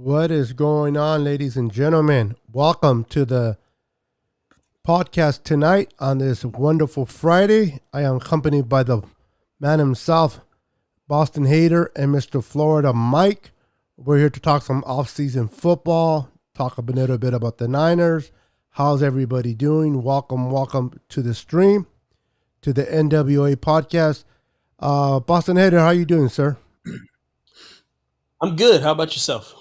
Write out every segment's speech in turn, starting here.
What is going on, ladies and gentlemen? Welcome to the podcast tonight on this wonderful Friday. I am accompanied by the man himself, Boston Hater, and Mr. Florida Mike. We're here to talk some off-season football, talk a little bit about the Niners. How's everybody doing? Welcome to the stream, to the N.W.A podcast. Boston Hater, how you doing, sir? I'm good. How about yourself?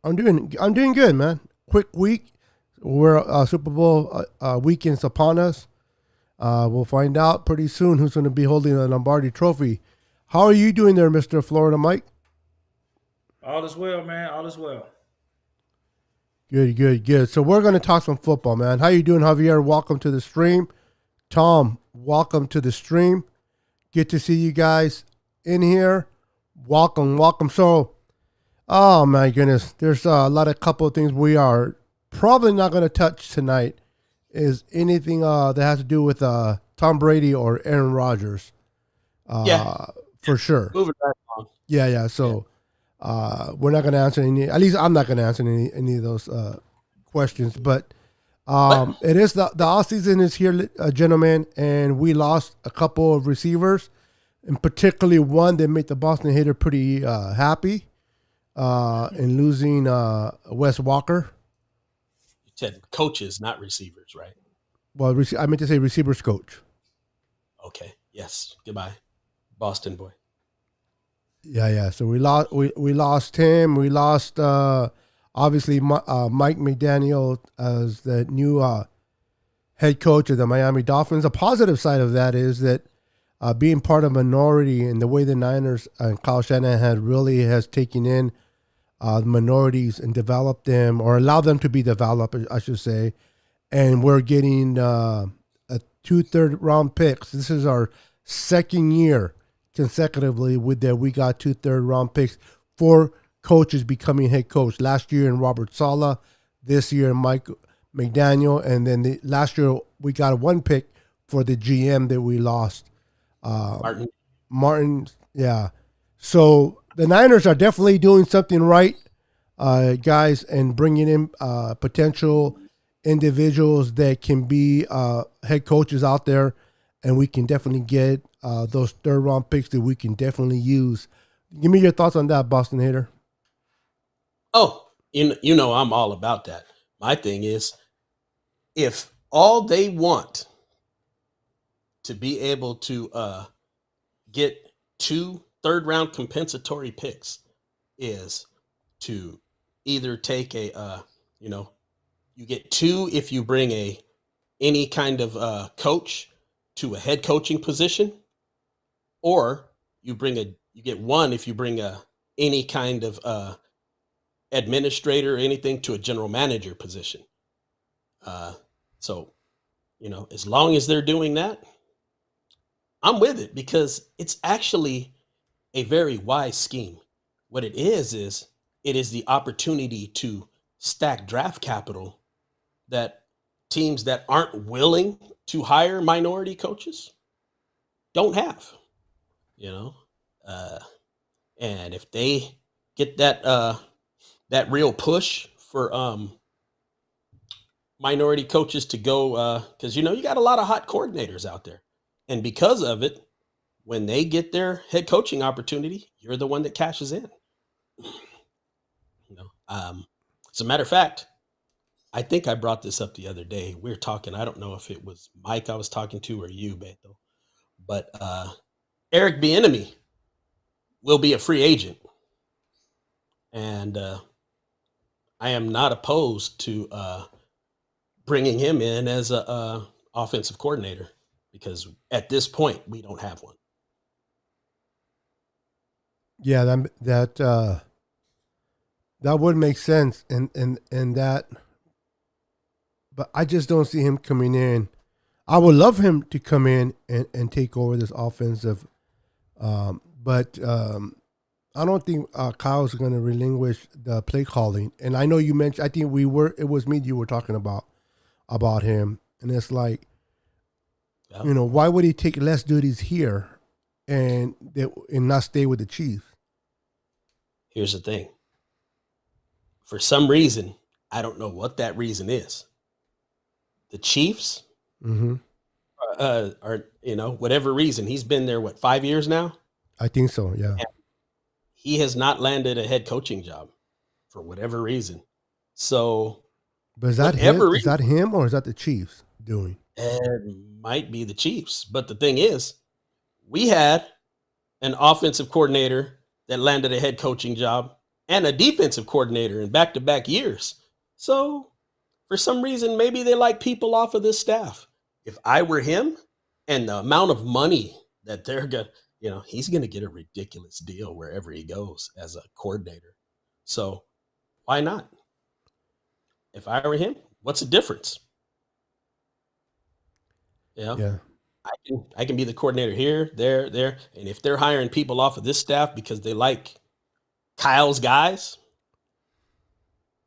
I'm doing good, man. Quick week. We're Super Bowl weekend's upon us. We'll find out pretty soon who's going to be holding the Lombardi Trophy. How are you doing there, Mr. Florida Mike? All is well, man. All is well. Good. So we're going to talk some football, man. How you doing, Javier? Welcome to the stream. Tom, welcome to the stream. Good to see you guys in here. Welcome. So, oh my goodness, there's a couple of things we are probably not going to touch tonight. Is anything that has to do with Tom Brady or Aaron Rodgers? For sure. Moving right along. Yeah. So we're not going to answer any. At least I'm not going to answer any of those questions. But it is the off season is here, gentlemen, and we lost a couple of receivers, and particularly one that made the Boston Hater pretty happy in losing Wes Walker. You said coaches, not receivers, right? Well, I meant to say receivers coach. Okay. Yes. Goodbye, Boston boy. Yeah. So we lost him. We lost obviously Mike McDaniel as the new head coach of the Miami Dolphins. The positive side of that is that being part of minority and the way the Niners and Kyle Shanahan has taken in minorities and developed them, or allowed them to be developed, I should say. And we're getting a 2 third-round picks. This is our second year consecutively with that we got 2 third-round picks for coaches becoming head coach. Last year in Robert Saleh, this year in Mike McDaniel, and then last year we got 1 pick for the GM that we lost. Martin, yeah. So the Niners are definitely doing something right, guys, and bringing in potential individuals that can be head coaches out there, and we can definitely get those third-round picks that we can definitely use. Give me your thoughts on that, Boston Hater. Oh, you know I'm all about that. My thing is, if all they want to be able to get 2 third-round compensatory picks is to either take you get 2 if you bring any kind of coach to a head coaching position, or you get 1 if you bring any kind of administrator or anything to a general manager position. So, as long as they're doing that, I'm with it, because it's actually a very wise scheme. What it is it is the opportunity to stack draft capital that teams that aren't willing to hire minority coaches don't have, and if they get that real push for minority coaches to go, because you got a lot of hot coordinators out there, and because of it, when they get their head coaching opportunity, you're the one that cashes in. As a matter of fact, I think I brought this up the other day. We were talking, I don't know if it was Mike I was talking to or you, Beto, but Eric Bieniemy will be a free agent. And I am not opposed to bringing him in as a offensive coordinator, because at this point we don't have one. Yeah, that would make sense, and that, but I just don't see him coming in. I would love him to come in and take over this offensive, but I don't think Kyle's going to relinquish the play calling. And I know you mentioned, I think it was me you were talking about him, and it's like, why would he take less duties here and not stay with the Chiefs? Here's the thing. for some reason, I don't know what that reason is. The Chiefs Mm-hmm. are, whatever reason, he's been there, 5 years now? I think so. Yeah. And he has not landed a head coaching job for whatever reason. So, But is that his? whatever Is reason, that him or is that the Chiefs doing? it might be the Chiefs. But the thing is, we had an offensive coordinator that landed a head coaching job and a defensive coordinator in back-to-back years. So, for some reason, maybe they like people off of this staff. If I were him and the amount of money that they're going to, he's going to get a ridiculous deal wherever he goes as a coordinator. So why not? If I were him, what's the difference? Yeah. I can be the coordinator here, there. And if they're hiring people off of this staff because they like Kyle's guys,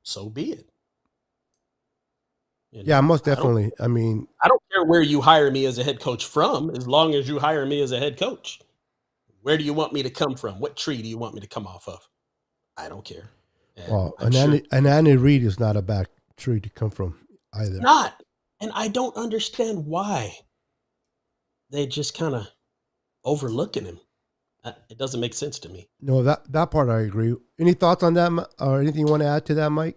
so be it. Yeah, most definitely. I mean, I don't care where you hire me as a head coach from, as long as you hire me as a head coach. Where do you want me to come from? What tree do you want me to come off of? I don't care. And Andy Reid is not a bad tree to come from either. Not. And I don't understand why they just kind of overlooking him. It doesn't make sense to me. No, that part I agree. Any thoughts on that, or anything you want to add to that, Mike?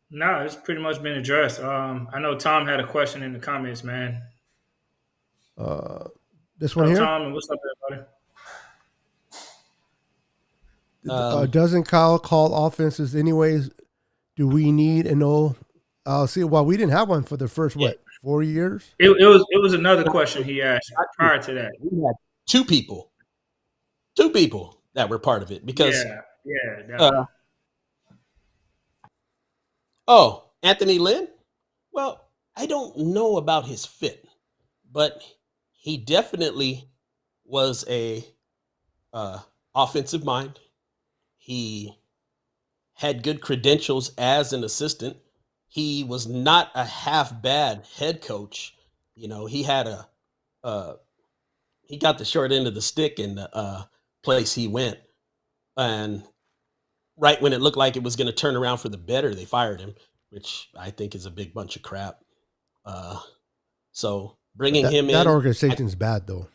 No, it's pretty much been addressed. I know Tom had a question in the comments, man. This one here. Tom, what's up, everybody? Doesn't Kyle call offenses anyways? Do we need an O? See, well, we didn't have one for the first 4 years. It was another question he asked prior to that. We had two people that were part of it because Anthony Lynn. Well, I don't know about his fit, but he definitely was a offensive mind. He had good credentials as an assistant. He was not a half bad head coach. He had he got the short end of the stick in the place he went. And right when it looked like it was going to turn around for the better, they fired him, which I think is a big bunch of crap. So bringing him in. That organization's bad, though.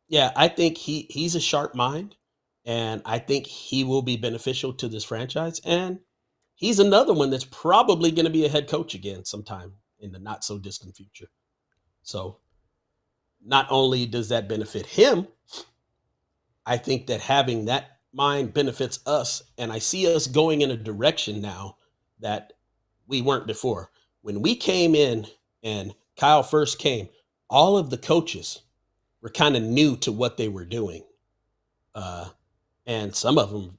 Yeah, I think he's a sharp mind, and I think he will be beneficial to this franchise. And he's another one that's probably going to be a head coach again sometime in the not so distant future. So not only does that benefit him, I think that having that mind benefits us. And I see us going in a direction now that we weren't before. When we came in and Kyle first came, all of the coaches were kind of new to what they were doing. And some of them,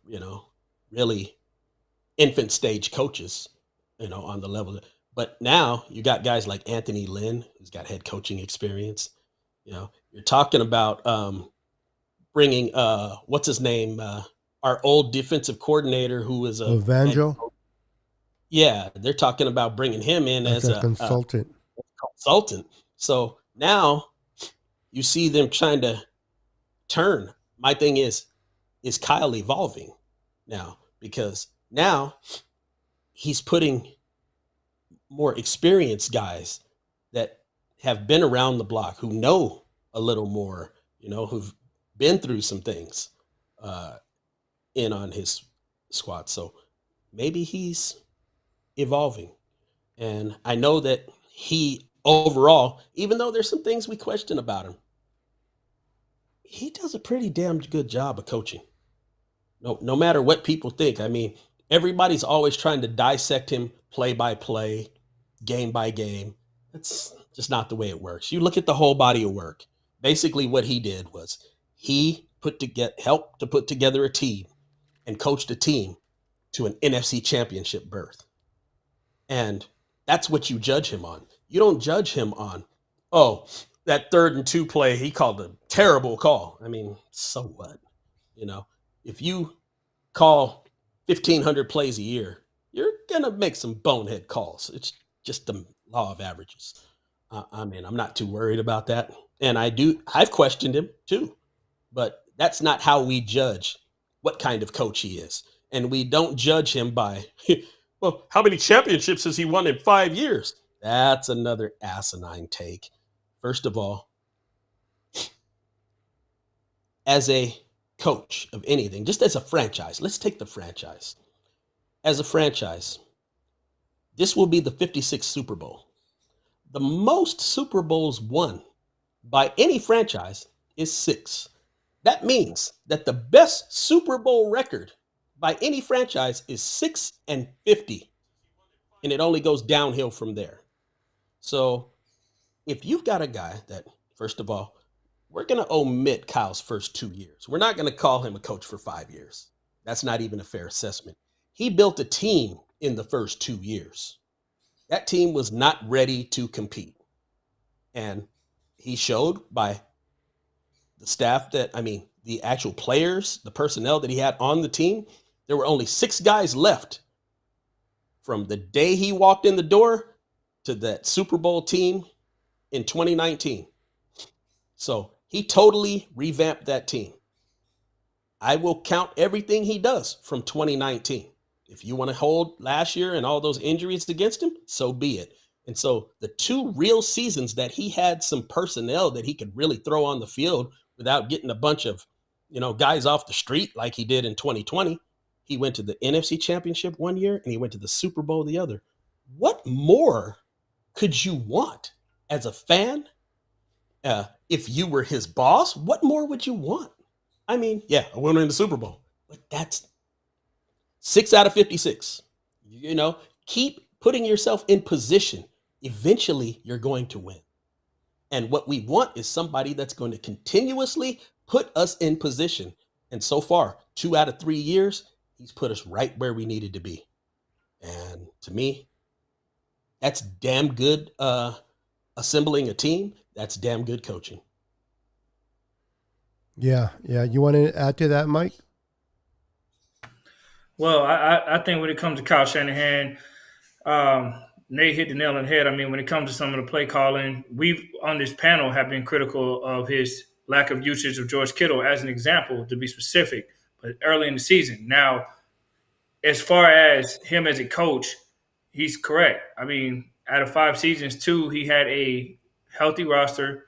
really infant stage coaches, on the level. But now you got guys like Anthony Lynn, who's got head coaching experience. You're talking about bringing, what's his name? Our old defensive coordinator who was Evangel. Yeah, they're talking about bringing him in as a consultant. So now you see them trying to turn. My thing is Kyle evolving now? Because now he's putting more experienced guys that have been around the block, who know a little more, who've been through some things in on his squad. So maybe he's evolving. And I know that he overall, even though there's some things we question about him, he does a pretty damn good job of coaching. No matter what people think. I mean, everybody's always trying to dissect him play by play, game by game. That's just not the way it works. You look at the whole body of work. Basically, what he did was he helped to put together a team and coached a team to an NFC championship berth. And that's what you judge him on. You don't judge him on, that 3rd and 2 play, he called a terrible call. I mean, so what? If you call 1,500 plays a year, you're going to make some bonehead calls. It's just the law of averages. I'm not too worried about that. And I've questioned him too, but that's not how we judge what kind of coach he is. and we don't judge him by, well, how many championships has he won in 5 years? That's another asinine take. First of all, as a coach of anything, just as a franchise, let's take the franchise. As a franchise, this will be the 56th Super Bowl. The most Super Bowls won by any franchise is 6. That means that the best Super Bowl record by any franchise is 6-50, and it only goes downhill from there. So if you've got a guy that, first of all, we're going to omit Kyle's first 2 years. We're not going to call him a coach for 5 years. That's not even a fair assessment. He built a team in the first 2 years. That team was not ready to compete. And he showed by the staff the actual players, the personnel that he had on the team, there were only 6 guys left from the day he walked in the door to that Super Bowl team in 2019. So he totally revamped that team. I will count everything he does from 2019. If you want to hold last year and all those injuries against him, so be it. And so the 2 real seasons that he had some personnel that he could really throw on the field without getting a bunch of, guys off the street like he did in 2020, he went to the NFC Championship one year and he went to the Super Bowl the other. What more could you want as a fan? If you were his boss, what more would you want? I mean, yeah, I won in the Super Bowl, but that's 6 out of 56. Keep putting yourself in position. Eventually, you're going to win. And what we want is somebody that's going to continuously put us in position. And so far, 2 out of 3 years, he's put us right where we needed to be. And to me, that's damn good assembling a team. That's damn good coaching. Yeah. You want to add to that, Mike? Well, I think when it comes to Kyle Shanahan, Nate hit the nail on the head. I mean, when it comes to some of the play calling, we've on this panel have been critical of his lack of usage of George Kittle as an example, to be specific, but early in the season. Now, as far as him as a coach, he's correct. I mean, out of 5 seasons, 2, he had a healthy roster.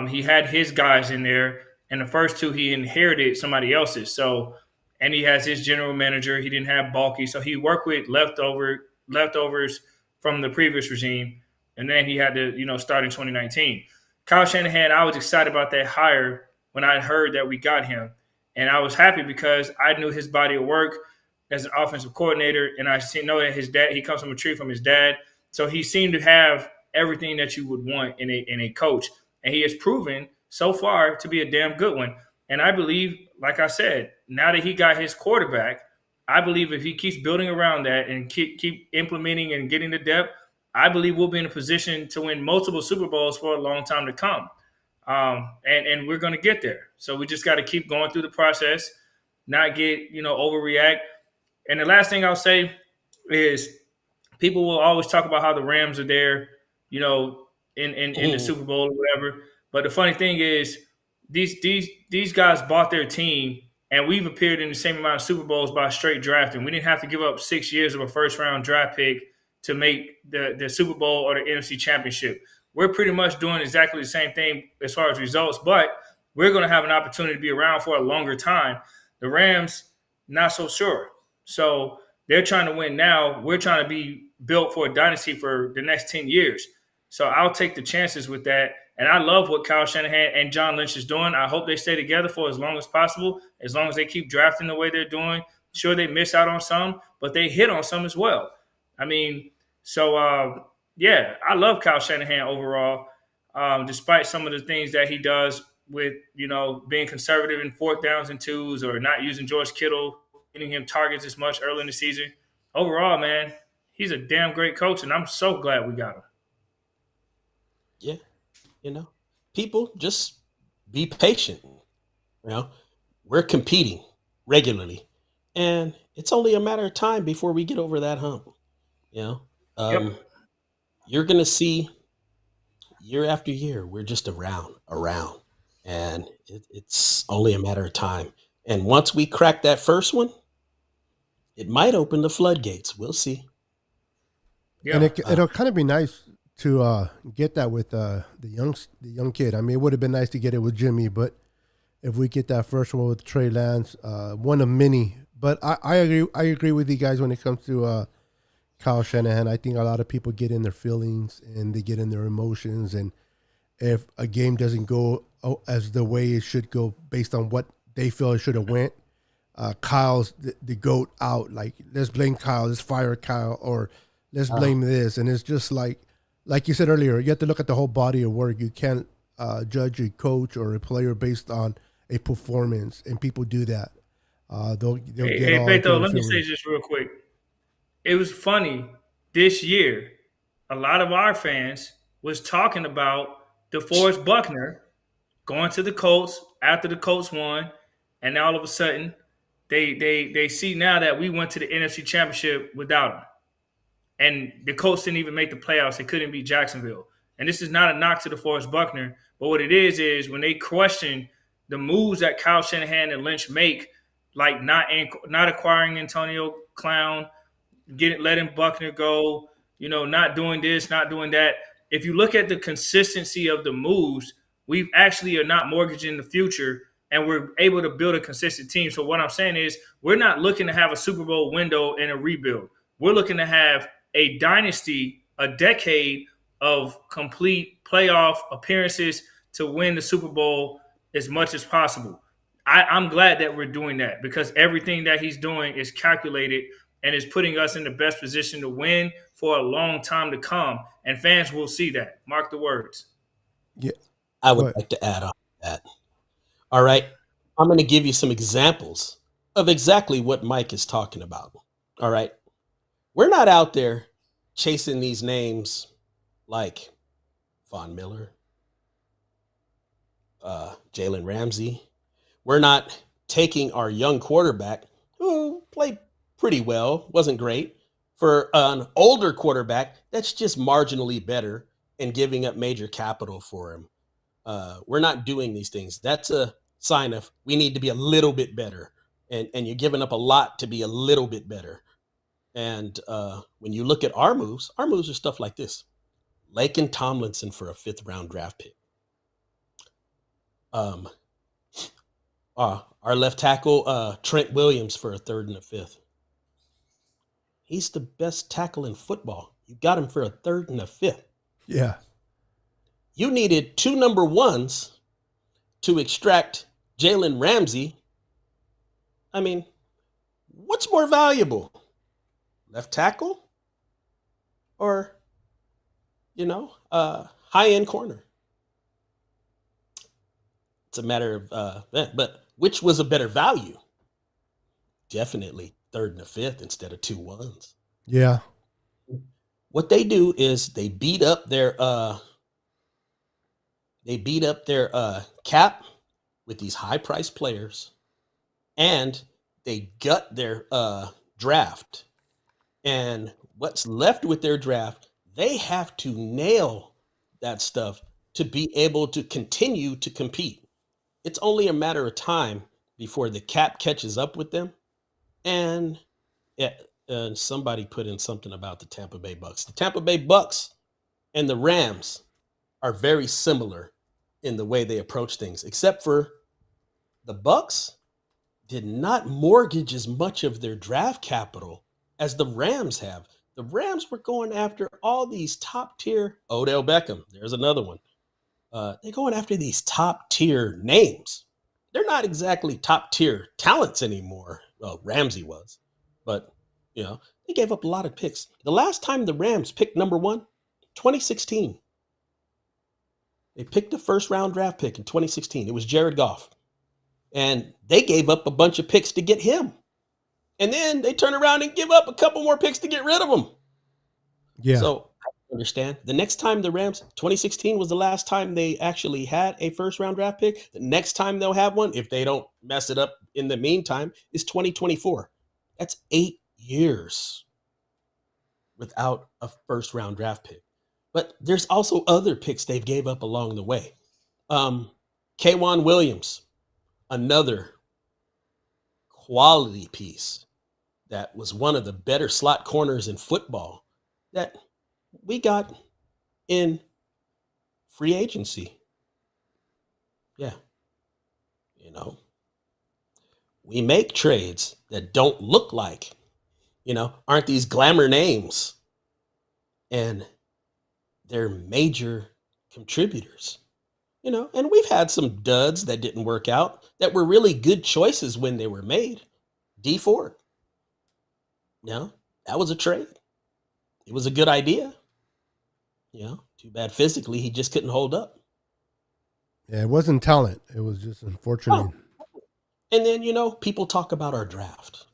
He had his guys in there, and the first 2 he inherited somebody else's. So, and he has his general manager. He didn't have Balky, so he worked with leftovers from the previous regime, and then he had to start in 2019. Kyle Shanahan, I was excited about that hire when I heard that we got him, and I was happy because I knew his body of work as an offensive coordinator, and I know that his dad, he comes from a tree from his dad, so he seemed to have everything that you would want in a coach, and he has proven so far to be a damn good one. And I believe, like I said, now that he got his quarterback, I believe if he keeps building around that and keep implementing and getting the depth, I believe we'll be in a position to win multiple Super Bowls for a long time to come. And we're going to get there. So we just got to keep going through the process, not get overreact. And the last thing I'll say is people will always talk about how the Rams are there, in the Super Bowl or whatever. But the funny thing is, these guys bought their team, and we've appeared in the same amount of Super Bowls by straight drafting. We didn't have to give up 6 years of a first-round draft pick to make the Super Bowl or the NFC Championship. We're pretty much doing exactly the same thing as far as results, but we're going to have an opportunity to be around for a longer time. The Rams, not so sure. So they're trying to win now. We're trying to be built for a dynasty for the next 10 years. So I'll take the chances with that. And I love what Kyle Shanahan and John Lynch is doing. I hope they stay together for as long as possible, as long as they keep drafting the way they're doing. Sure, they miss out on some, but they hit on some as well. I mean, so, I love Kyle Shanahan overall, despite some of the things that he does with, being conservative in 4th downs and 2s or not using George Kittle, getting him targets as much early in the season. Overall, man, he's a damn great coach, and I'm so glad we got him. Yeah. People just be patient. We're competing regularly, and it's only a matter of time before we get over that hump. Yep. You're going to see year after year, we're just around, and it's only a matter of time. And once we crack that first one, it might open the floodgates. We'll see. And Yeah. it'll kind of be nice to get that with the young kid. I mean, it would have been nice to get it with Jimmy, but if we get that first one with Trey Lance, one of many. But I agree. I agree with you guys when it comes to Kyle Shanahan. I think a lot of people get in their feelings and they get in their emotions, and if a game doesn't go as the way it should go based on what they feel it should have went, Kyle's the goat out. Like, let's blame Kyle, let's fire Kyle, or let's blame this. And it's just like you said earlier, you have to look at the whole body of work. You can't judge a coach or a player based on a performance, and people do that. They'll get all into Beto, their let me say feelings. this real quick. It was funny this year. A lot of our fans was talking about DeForest Buckner going to the Colts after the Colts won, and now all of a sudden they see now that we went to the NFC Championship without him, and the Colts didn't even make the playoffs. They couldn't beat Jacksonville. And this is not a knock to DeForest Buckner, but what it is when they question the moves that Kyle Shanahan and Lynch make, like not acquiring Antonio Clown, letting Buckner go, not doing this, not doing that. If you look at the consistency of the moves, we actually are not mortgaging the future, and we're able to build a consistent team. So what I'm saying is we're not looking to have a Super Bowl window and a rebuild. We're looking to have a dynasty, a decade of complete playoff appearances to win the Super Bowl as much as possible. I'm glad that we're doing that because everything that he's doing is calculated and is putting us in the best position to win for a long time to come. And fans will see that. Mark the words. Yeah, I go would ahead. like to add on to that. All right. I'm going to give you some examples of exactly what Mike is talking about. All right. We're not out there chasing these names like Von Miller, Jalen Ramsey. We're not taking our young quarterback who played pretty well, wasn't great, for an older quarterback that's just marginally better and giving up major capital for him. We're not doing these things. That's a sign of we need to be a little bit better. And you're giving up a lot to be a little bit better. And when you look at our moves are stuff like this. Laken Tomlinson for a 5th-round draft pick. Our left tackle, Trent Williams for a 3rd and a 5th. He's the best tackle in football. You got him for a 3rd and a 5th. Yeah, You needed 2 number 1s to extract Jalen Ramsey. I mean, what's more valuable? Left tackle or, high-end corner? It's a matter of that. But which was a better value? Definitely 3rd and a 5th instead of 2 1s. yeah, What they do is they beat up their cap with these high-priced players, and they gut their draft. And what's left with their draft, they have to nail that stuff to be able to continue to compete. It's only a matter of time before the cap catches up with them. And somebody put in something about the Tampa Bay Bucks. The Tampa Bay Bucks and the Rams are very similar in the way they approach things, except for the Bucks did not mortgage as much of their draft capital as the Rams have. The Rams were going after all these top tier Odell Beckham. There's another one. They're going after these top tier names. They're not exactly top tier talents anymore. Well, Ramsey was, but they gave up a lot of picks. The last time the Rams picked number 1, 2016. They picked the 1st-round draft pick in 2016. It was Jared Goff. And they gave up a bunch of picks to get him. And then they turn around and give up a couple more picks to get rid of him. yeah. So I understand. The next time the Rams, 2016 was the last time they actually had a 1st-round draft pick. The next time they'll have one, if they don't mess it up in the meantime, is 2024. That's 8 years without a 1st-round draft pick. But there's also other picks they've gave up along the way. K'Wan Williams, another quality piece that was one of the better slot corners in football that we got in free agency. Yeah. You know, we make trades that don't look like, aren't these glamour names, and they're major contributors. And we've had some duds that didn't work out that were really good choices when they were made. D Ford, that was a trade. It was a good idea. Too bad physically he just couldn't hold up. Yeah, it wasn't talent. It was just unfortunate. Oh. And then, people talk about our draft.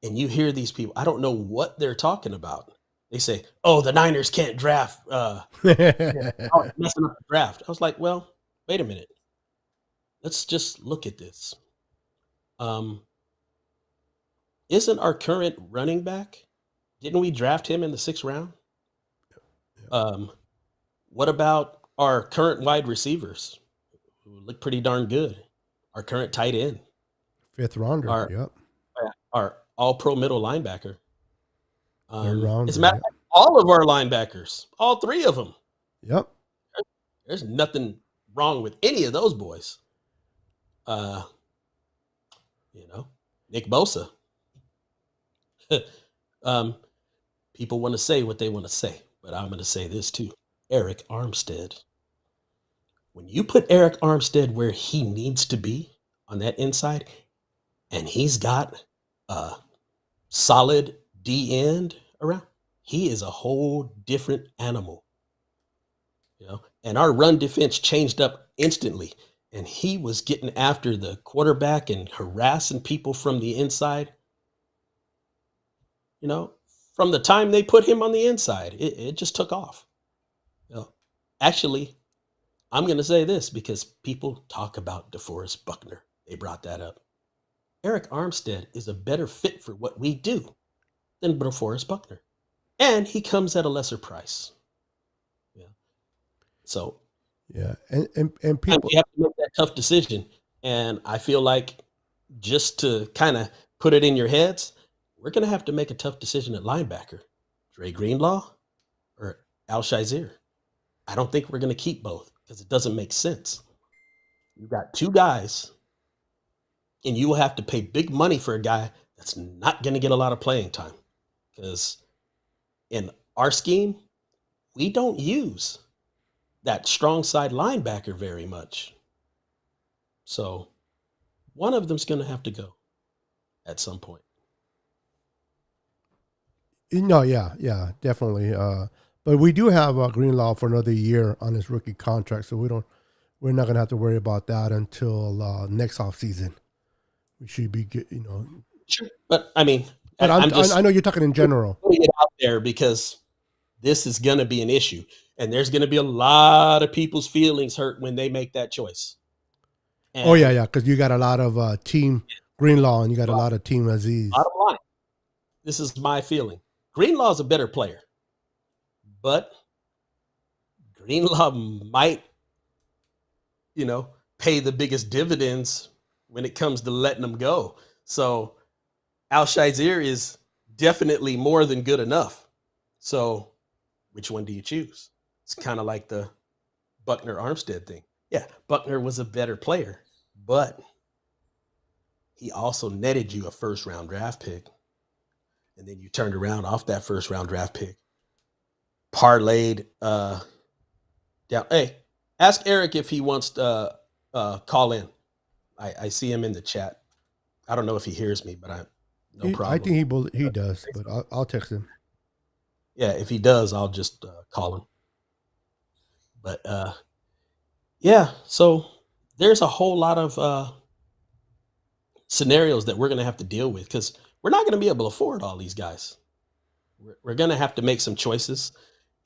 And you hear these people, I don't know what they're talking about. They say, oh, the Niners can't draft. Messing up the draft. I was like, well, wait a minute. Let's just look at this. Isn't our current running back, didn't we draft him in the 6th round? What about our current wide receivers who look pretty darn good? Our current tight end. 5th rounder, our all-pro middle linebacker. Rounder, as a matter of fact, all of our linebackers, all 3 of them. Yep. There's nothing wrong with any of those boys. Nick Bosa. People want to say what they want to say, but I'm going to say this too. Eric Armstead. When you put Eric Armstead where he needs to be on that inside, and he's got a solid D end around, he is a whole different animal. And our run defense changed up instantly, and he was getting after the quarterback and harassing people from the inside. From the time they put him on the inside, it just took off. Actually, I'm going to say this because people talk about DeForest Buckner. They brought that up. Eric Armstead is a better fit for what we do than DeForest Buckner. And he comes at a lesser price. Yeah. So, yeah. And people you have to make that tough decision. And I feel like just to kind of put it in your heads, we're going to have to make a tough decision at linebacker. Dre Greenlaw or Al Shazier. I don't think we're going to keep both because it doesn't make sense. You've got 2 guys, and you will have to pay big money for a guy that's not going to get a lot of playing time. Because in our scheme, we don't use that strong side linebacker very much. So one of them's going to have to go at some point. No, yeah, definitely. But we do have Greenlaw for another year on his rookie contract, so we're not gonna have to worry about that until next offseason. We should be good, Sure, but I mean, but I know you're talking in general. Putting it out there because this is gonna be an issue, and there's gonna be a lot of people's feelings hurt when they make that choice. And yeah, because you got a lot of team Greenlaw and you got a lot of team Aziz. Bottom line, this is my feeling. Greenlaw's a better player, but Greenlaw might, pay the biggest dividends when it comes to letting them go. So Al Shazier is definitely more than good enough. So which one do you choose? It's kind of like the Buckner Armstead thing. Yeah, Buckner was a better player, but he also netted you a 1st round draft pick. And then you turned around off that 1st round draft pick, parlayed down. Hey, ask Eric if he wants to call in. I see him in the chat. I don't know if he hears me, but no problem. I think he does, but I'll text him. Yeah, if he does, I'll just call him. But yeah, so there's a whole lot of scenarios that we're going to have to deal with because we're not going to be able to afford all these guys. We're going to have to make some choices,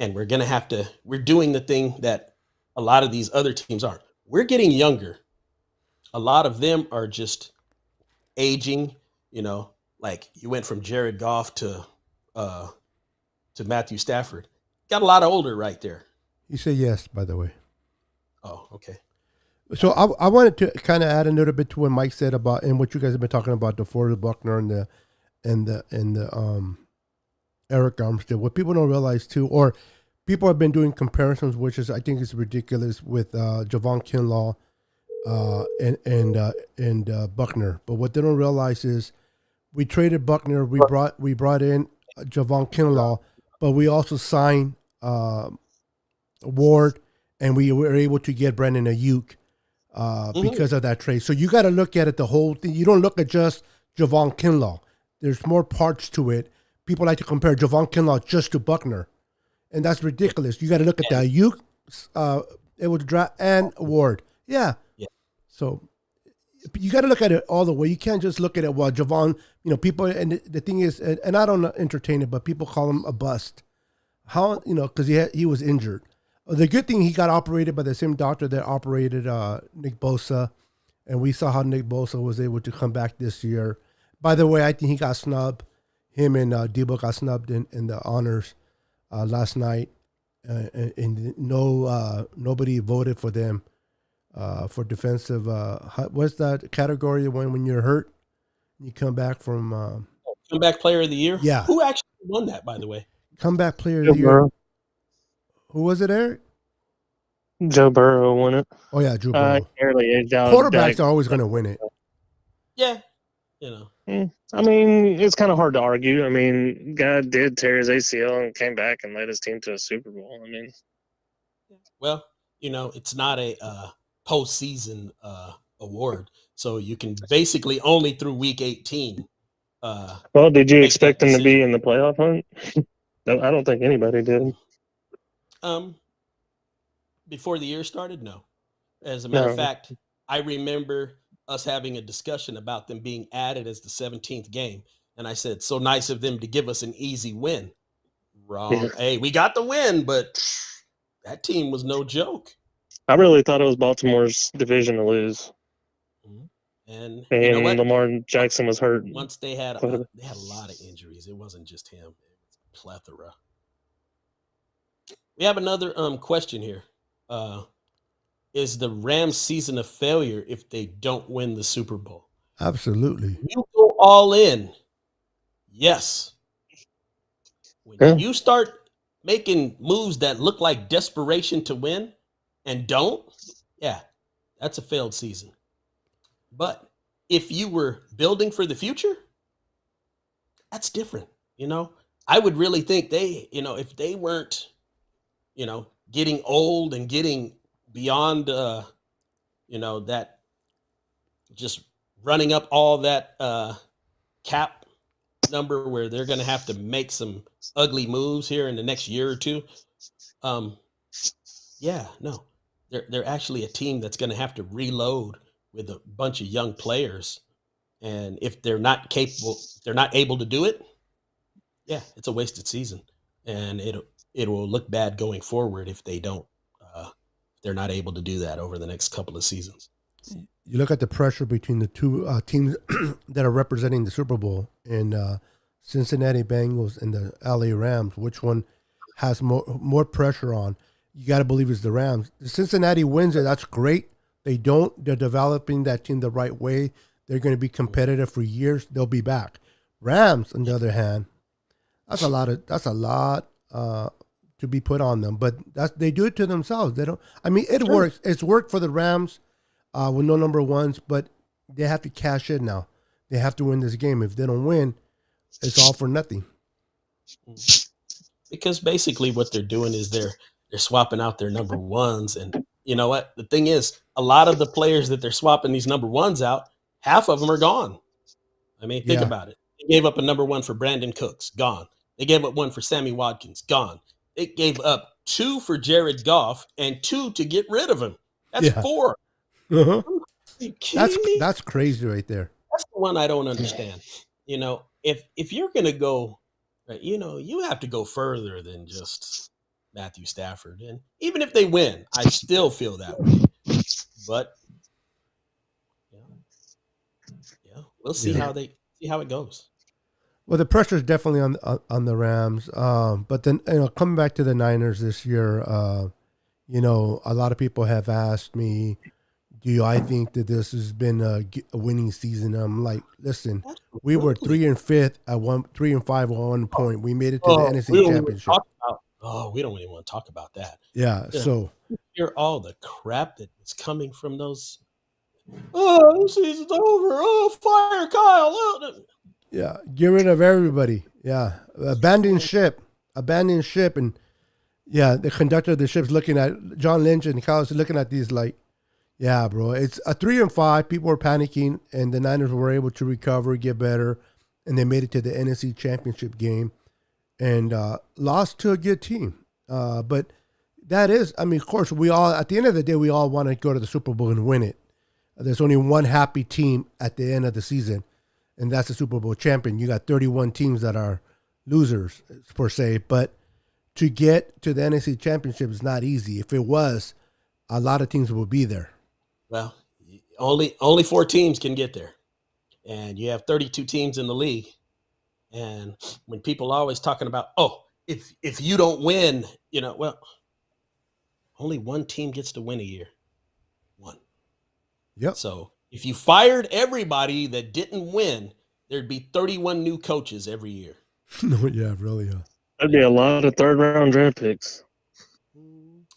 and we're doing the thing that a lot of these other teams are. We're getting younger. A lot of them are just aging, like you went from Jared Goff to Matthew Stafford. Got a lot older right there. You say yes, by the way. Oh, okay. So I wanted to kind of add a little bit to what Mike said about, and what you guys have been talking about, DeForest Buckner and the Eric Armstead. What people don't realize too, or people have been doing comparisons, which is I think is ridiculous with Javon Kinlaw and Buckner. But what they don't realize is we traded Buckner. We brought in Javon Kinlaw, but we also signed Ward, and we were able to get Brandon Ayuk because of that trade. So you got to look at it the whole thing. You don't look at just Javon Kinlaw. There's more parts to it. People like to compare Javon Kinlaw just to Buckner, and that's ridiculous. You got to look at the Ayuk. It was draft and Ward. Yeah. So you got to look at it all the way. You can't just look at it. Well, Javon, people, and the thing is, and I don't entertain it, but people call him a bust. How, because he was injured. The good thing, he got operated by the same doctor that operated Nick Bosa, and we saw how Nick Bosa was able to come back this year. By the way, I think he got snubbed. Him and Debo got snubbed in the honors last night, and nobody voted for them. For defensive, what's that category when you're hurt, you come back from comeback player of the year? Yeah. Who actually won that, by the way? Comeback player of the year. Burrow. Who was it, Eric? Joe Burrow won it. Oh yeah, Drew Burrow. Early Quarterbacks are always going to win it. Yeah, I mean, it's kind of hard to argue. I mean, guy did tear his ACL and came back and led his team to a Super Bowl. I mean, well, it's not a postseason award, so you can basically only through week 18. Well, did you make expect that them to be decision. in the playoff hunt? No, I don't think anybody did. Before the year started? No. As a matter of No. fact, I remember us having a discussion about them being added as the 17th game. And I said, so nice of them to give us an easy win. Wrong. Yeah. Hey, we got the win, but that team was no joke. I really thought it was Baltimore's division to lose. And And you know what? Lamar Jackson was hurt. Once they had a lot of injuries. It wasn't just him. It was a plethora. We have another question here. Is the Rams season a failure if they don't win the Super Bowl? Absolutely. You go all in. Yes. When you start making moves that look like desperation to win and don't, that's a failed season. But if you were building for the future, that's different. I would really think if they weren't, getting old and getting beyond, that just running up all that cap number where they're going to have to make some ugly moves here in the next year or two. They're actually a team that's going to have to reload with a bunch of young players. And if they're not capable, they're not able to do it. Yeah, it's a wasted season. And it will look bad going forward if they don't, they're not able to do that over the next couple of seasons. You look at the pressure between the two teams that are representing the Super Bowl in Cincinnati Bengals and the LA Rams. Which one has more pressure on? You got to believe it's the Rams. The Cincinnati wins it. That's great. They don't. They're developing that team the right way. They're going to be competitive for years. They'll be back. Rams, on the other hand, that's a lot to be put on them. But they do it to themselves. They don't. I mean, it works. It's worked for the Rams with no number ones, but they have to cash in now. They have to win this game. If they don't win, it's all for nothing. Because basically what they're doing is they're swapping out their number ones. And you know what? The thing is, a lot of the players that they're swapping these number ones out, half of them are gone. I mean, think about it. They gave up a number one for Brandon Cooks, gone. They gave up one for Sammy Watkins, gone. They gave up 2 for Jared Goff and 2 to get rid of him. That's 4. Uh-huh. Are you kidding me? That's crazy right there. That's the one I don't understand. If you're going to go, you have to go further than just Matthew Stafford. And even if they win, I still feel that way. But we'll see how it goes. Well, the pressure is definitely on the Rams. But then, coming back to the Niners this year, a lot of people have asked me, I think that this has been a winning season? I'm like, listen, we were Absolutely. 3-5 at 3-5 at one point. We made it to the We NFC don't even Championship. talk about. Oh, we don't even want to talk about that. Yeah, You know, so hear all the crap that is coming from those. Oh, the season's over. Oh, fire Kyle. Oh, yeah, get rid of everybody. Yeah, abandon ship, and yeah, the conductor of the ship's looking at John Lynch and Kyle's looking at these like, yeah, bro, it's a 3-5. People were panicking, and the Niners were able to recover, get better, and they made it to the NFC Championship game and lost to a good team. But that is, I mean, of course, we all at the end of the day, we all want to go to the Super Bowl and win it. There's only one happy team at the end of the season, and that's the Super Bowl champion. You got 31 teams that are losers per se, but to get to the NFC Championship is not easy. If it was, a lot of teams will be there. well, only 4 teams can get there, and you have 32 teams in the league. And when people are always talking about, oh, if you don't win, well, only one team gets to win a year. One. Yep. So if you fired everybody that didn't win, there'd be 31 new coaches every year. No, yeah, really. That'd be a lot of third-round draft picks.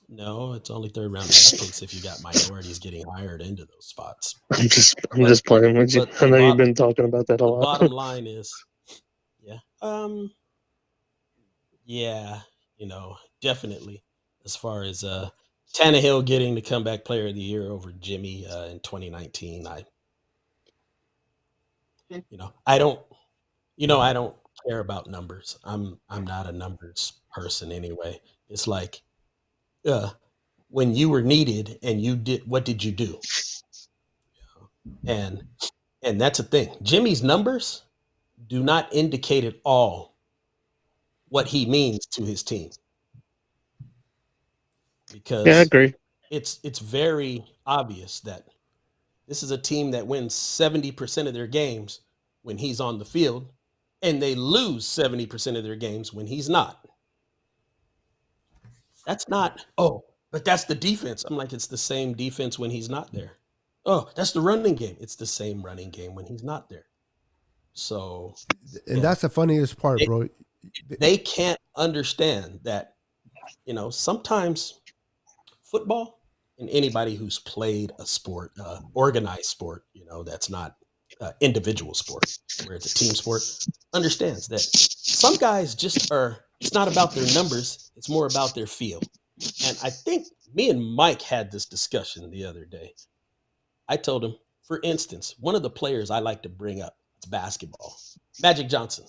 No, it's only third round draft picks if you got minorities getting hired into those spots. I'm just playing with you. but I the know you've bottom- been talking about that a The lot. bottom line is, yeah, definitely. As far as Tannehill getting the comeback player of the year over Jimmy in 2019, I don't care about numbers. I'm not a numbers person anyway. It's like, when you were needed and what did you do? And that's a thing. Jimmy's numbers do not indicate at all what he means to his team. Because Yeah, I agree. it's very obvious that this is a team that wins 70% of their games when he's on the field, and they lose 70% of their games when he's not. That's not, but that's the defense. I'm like, it's the same defense when he's not there. Oh, that's the running game. It's the same running game when he's not there. So, And that's the funniest part, bro. They can't understand that, sometimes football, and anybody who's played a sport, organized sport, that's not individual sport, where it's a team sport, understands that some guys it's not about their numbers, it's more about their feel. And I think me and Mike had this discussion the other day. I told him, for instance, one of the players I like to bring up, it's basketball, Magic Johnson.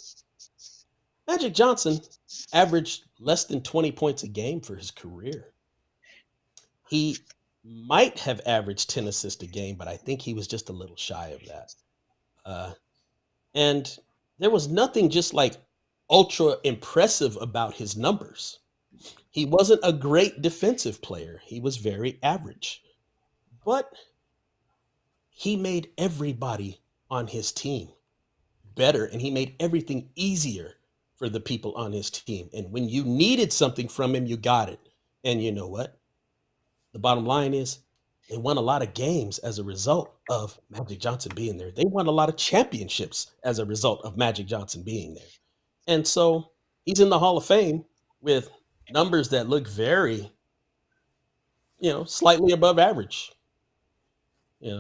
Magic Johnson averaged less than 20 points a game for his career. He might have averaged 10 assists a game, but I think he was just a little shy of that. And there was nothing just like ultra impressive about his numbers. He wasn't a great defensive player. He was very average. But he made everybody on his team better, and he made everything easier for the people on his team. And when you needed something from him, you got it. And you know what? The bottom line is they won a lot of games as a result of Magic Johnson being there. They won a lot of championships as a result of Magic Johnson being there. And so he's in the Hall of Fame with numbers that look very, slightly above average. They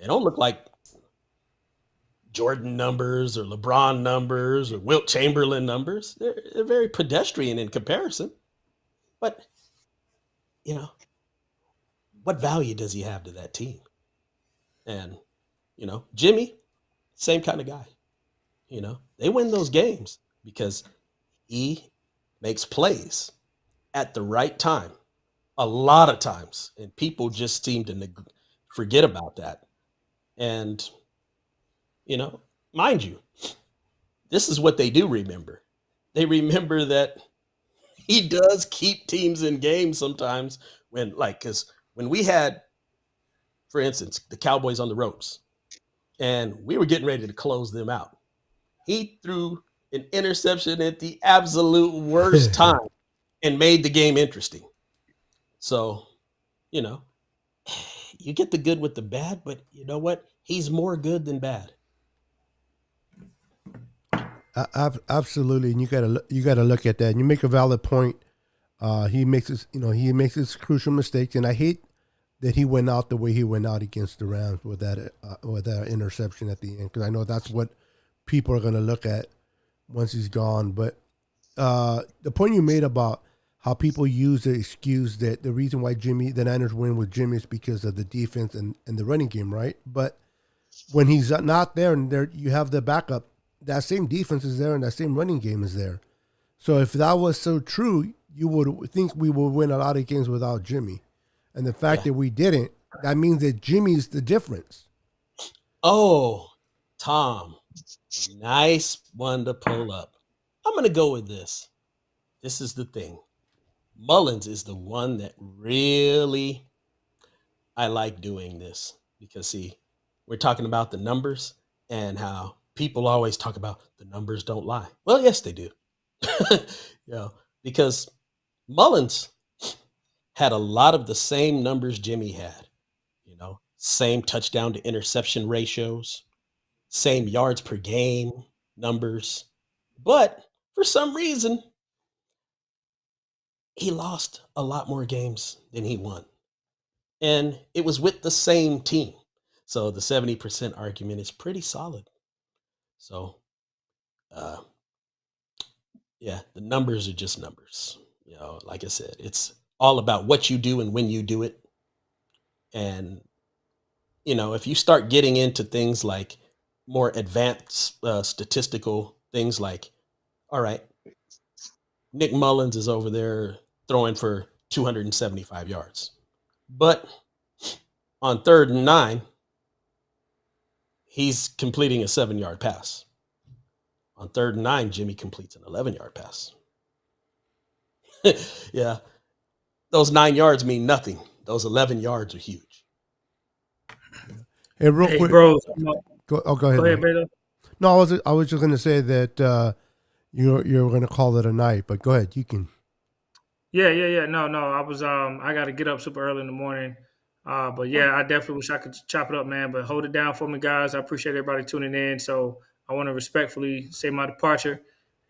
don't look like Jordan numbers or LeBron numbers or Wilt Chamberlain numbers. They're very pedestrian in comparison. But, what value does he have to that team? And, Jimmy, same kind of guy. They win those games because he makes plays at the right time, a lot of times. And people just seem to forget about that. And, mind you, this is what they do remember. They remember that he does keep teams in games sometimes because when we had, for instance, the Cowboys on the ropes and we were getting ready to close them out, he threw an interception at the absolute worst time and made the game interesting. So, you get the good with the bad, but you know what? He's more good than bad. Absolutely, and you gotta look at that. And you make a valid point. He makes his crucial mistakes, and I hate that he went out the way he went out against the Rams with that interception at the end, because I know that's what people are gonna look at once he's gone. But the point you made about how people use the excuse that the reason why the Niners win with Jimmy is because of the defense and the running game, right? But when he's not there and there you have the backup, that same defense is there and that same running game is there. So if that was so true, you would think we would win a lot of games without Jimmy. And the fact Yeah. that we didn't, that means that Jimmy's the difference. Oh, Tom, nice one to pull up. I'm going to go with this. This is the thing. Mullins is the one that really I like doing this because, see, we're talking about the numbers and how people always talk about the numbers don't lie. Well, yes, they do. you know, because Mullins had a lot of the same numbers Jimmy had, same touchdown to interception ratios, same yards per game numbers. But for some reason, he lost a lot more games than he won. And it was with the same team. So the 70% argument is pretty solid. So, uh, yeah, the numbers are just numbers. Like I said, it's all about what you do and when you do it. And, if you start getting into things like more advanced statistical things like, all right, Nick Mullins is over there throwing for 275 yards. But on 3rd and 9, he's completing a 7-yard pass. On 3rd and 9, Jimmy completes an 11-yard pass. Yeah. Those 9 yards mean nothing. Those 11 yards are huge. Hey, real Hey, quick. bro. Go ahead. Go ahead, Man. Beto. No, I was just going to say that you're going to call it a night, but go ahead. You can. Yeah. No. I was I got to get up super early in the morning. But yeah, I definitely wish I could chop it up, man. But hold it down for me, guys. I appreciate everybody tuning in. So I want to respectfully say my departure,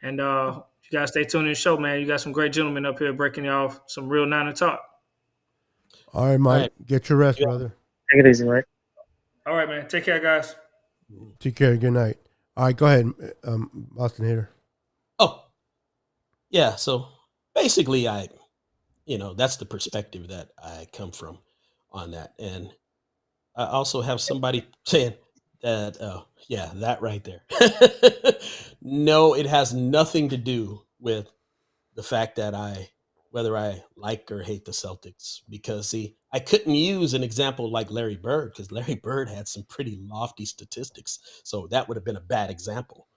and you guys stay tuned in the show, man. You got some great gentlemen up here breaking you off some real Niner talk. All right, Mike. All right. Get your rest, Yeah. brother. Take it easy, Mike. All right, man. Take care, guys. Take care. Good night. All right, go ahead, Boston Hater. Oh, yeah. So basically, that's the perspective that I come from on that. And I also have somebody saying that, yeah, that right there. No, it has nothing to do with the fact that whether I like or hate the Celtics, because see, I couldn't use an example like Larry Bird because Larry Bird had some pretty lofty statistics. So that would have been a bad example.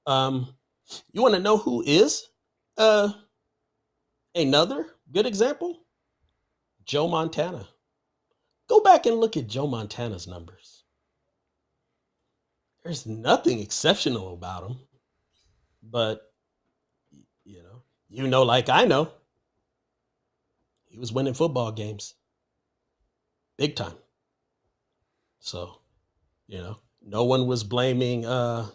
You want to know who is uh, another good example? Joe Montana. Go back and look at Joe Montana's numbers. There's nothing exceptional about him, but like I know, he was winning football games big time. So, no one was blaming the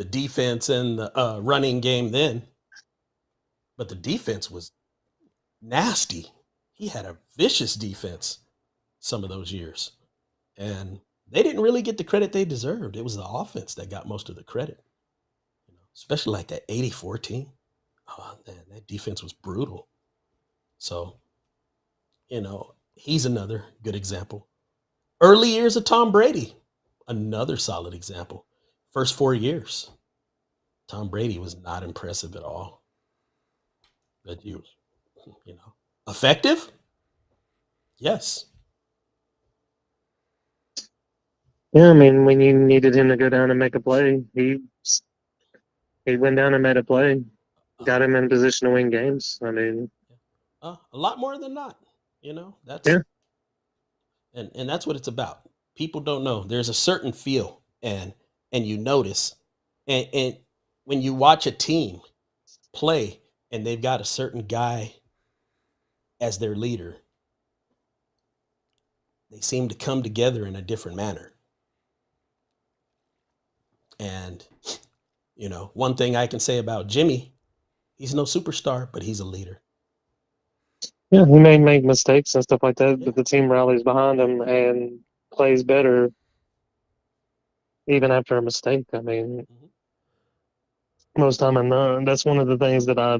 defense and the running game then, but the defense was nasty. He had a vicious defense some of those years, and they didn't really get the credit they deserved. It was the offense that got most of the credit, especially like that 84 team. Oh, man, that defense was brutal. So, he's another good example. Early years of Tom Brady, another solid example. First 4 years, Tom Brady was not impressive at all. But he was, effective? Yes. Yeah, I mean, when you needed him to go down and make a play, he went down and made a play, got him in position to win games. I mean, A lot more than not. That's yeah. and that's what it's about. People don't know. There's a certain feel and you notice and when you watch a team play and they've got a certain guy as their leader, they seem to come together in a different manner. And, one thing I can say about Jimmy, he's no superstar, but he's a leader. Yeah, he may make mistakes and stuff like that, Yeah. but the team rallies behind him and plays better even after a mistake. I mean, most time and none. That's one of the things that I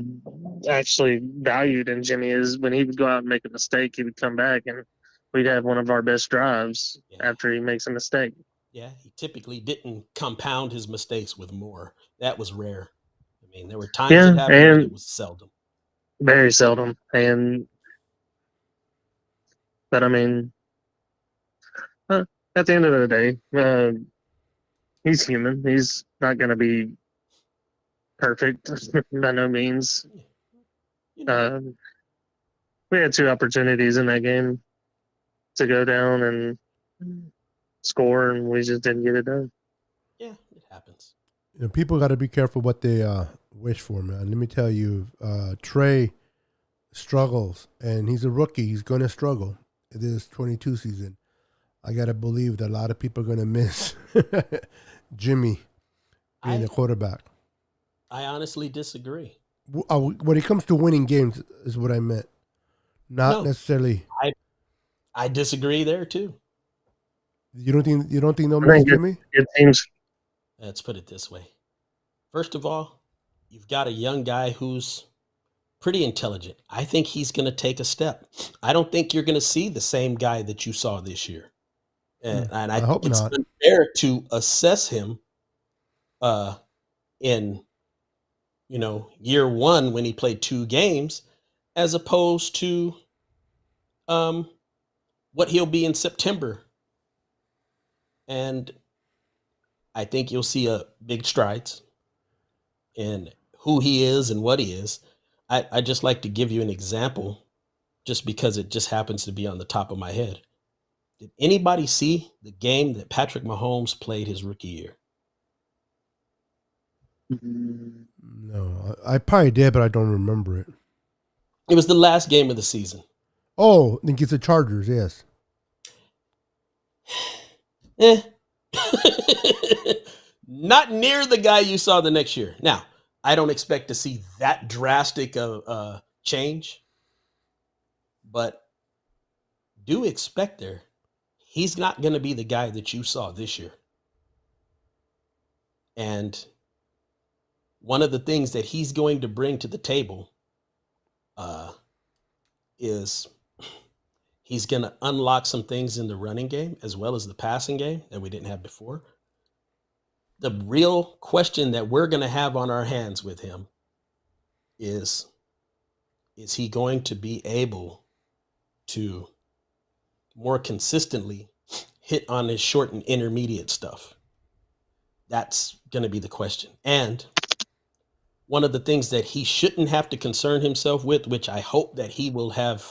actually valued in Jimmy is when he would go out and make a mistake, he would come back and we'd have one of our best drives after he makes a mistake. Yeah, he typically didn't compound his mistakes with more. That was rare. I mean, there were times it happened, but it was seldom. Very seldom. But I mean, at the end of the day, he's human. He's not going to be perfect by no means. We had 2 opportunities in that game to go down and score, and we just didn't get it done. Yeah, it happens. People got to be careful what they wish for, man. Let me tell you, Trey struggles, and he's a rookie. He's going to struggle. It is 22 season. I got to believe that a lot of people are going to miss Jimmy being the quarterback. I honestly disagree. When it comes to winning games, is what I meant. Not necessarily. I disagree there too. You don't think they'll miss Jimmy? It seems. Let's put it this way. First of all, you've got a young guy who's pretty intelligent. I think he's going to take a step. I don't think you're going to see the same guy that you saw this year. And I hope think it's not. unfair to assess him in year 1 when he played 2 games as opposed to what he'll be in September. And I think you'll see a big strides in who he is and what he is. I just like to give you an example just because it just happens to be on the top of my head. Did anybody see the game that Patrick Mahomes played his rookie year? No, I probably did, but I don't remember it. It was the last game of the season. Oh, I think it's the Chargers, yes. Not near the guy you saw the next year. Now, I don't expect to see that drastic of change, but do expect he's not going to be the guy that you saw this year. And one of the things that he's going to bring to the table is he's going to unlock some things in the running game as well as the passing game that we didn't have before. The real question that we're going to have on our hands with him is he going to be able to more consistently hit on his short and intermediate stuff? That's going to be the question. And one of the things that he shouldn't have to concern himself with, which I hope that he will have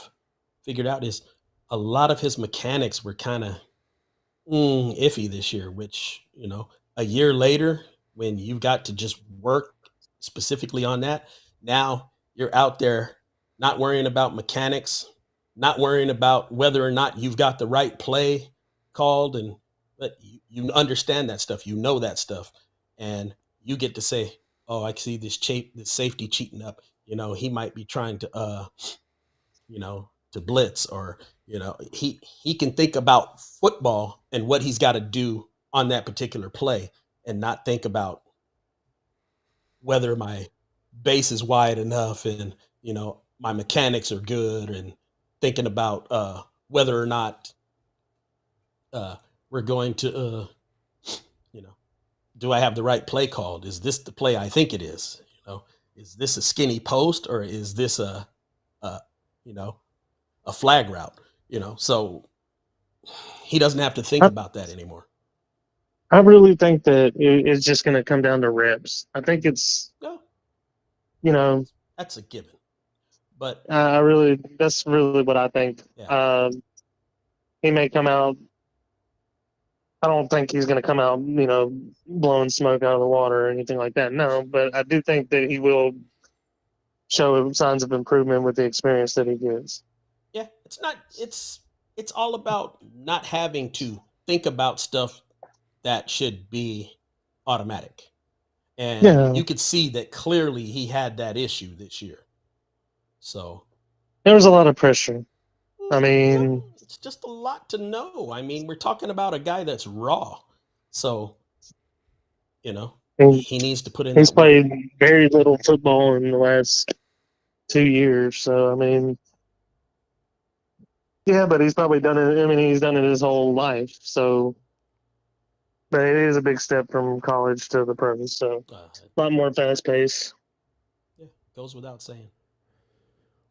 figured out, is a lot of his mechanics were kind of iffy this year, which, a year later, when you've got to just work specifically on that, now you're out there not worrying about mechanics, not worrying about whether or not you've got the right play called, but you understand that stuff, that stuff, and you get to say, oh, I see this safety cheating up. He might be trying to, to blitz, or he can think about football and what he's got to do on that particular play, and not think about whether my base is wide enough and my mechanics are good, and thinking about whether or not we're going to do I have the right play called? Is this the play I think it is? Is this a skinny post, or is this a flag route? So he doesn't have to think about that anymore. I really think that it's just going to come down to reps. I think it's, that's a given. But that's really what I think. Yeah. He may come out. I don't think he's going to come out, blowing smoke out of the water or anything like that. No, but I do think that he will show signs of improvement with the experience that he gets. Yeah, it's it's all about not having to think about stuff that should be automatic. And Yeah, you could see that clearly he had that issue this year. So there was a lot of pressure. I no, mean, it's just a lot to know. I mean, we're talking about a guy that's raw. So, you know, he, he needs to put in he's that work. played very little football in the last 2 years. So I mean, yeah, but he's probably done it. I mean, he's done it his whole life. So, but it is a big step from college to the pros. So Uh, a lot more fast pace. yeah, goes without saying.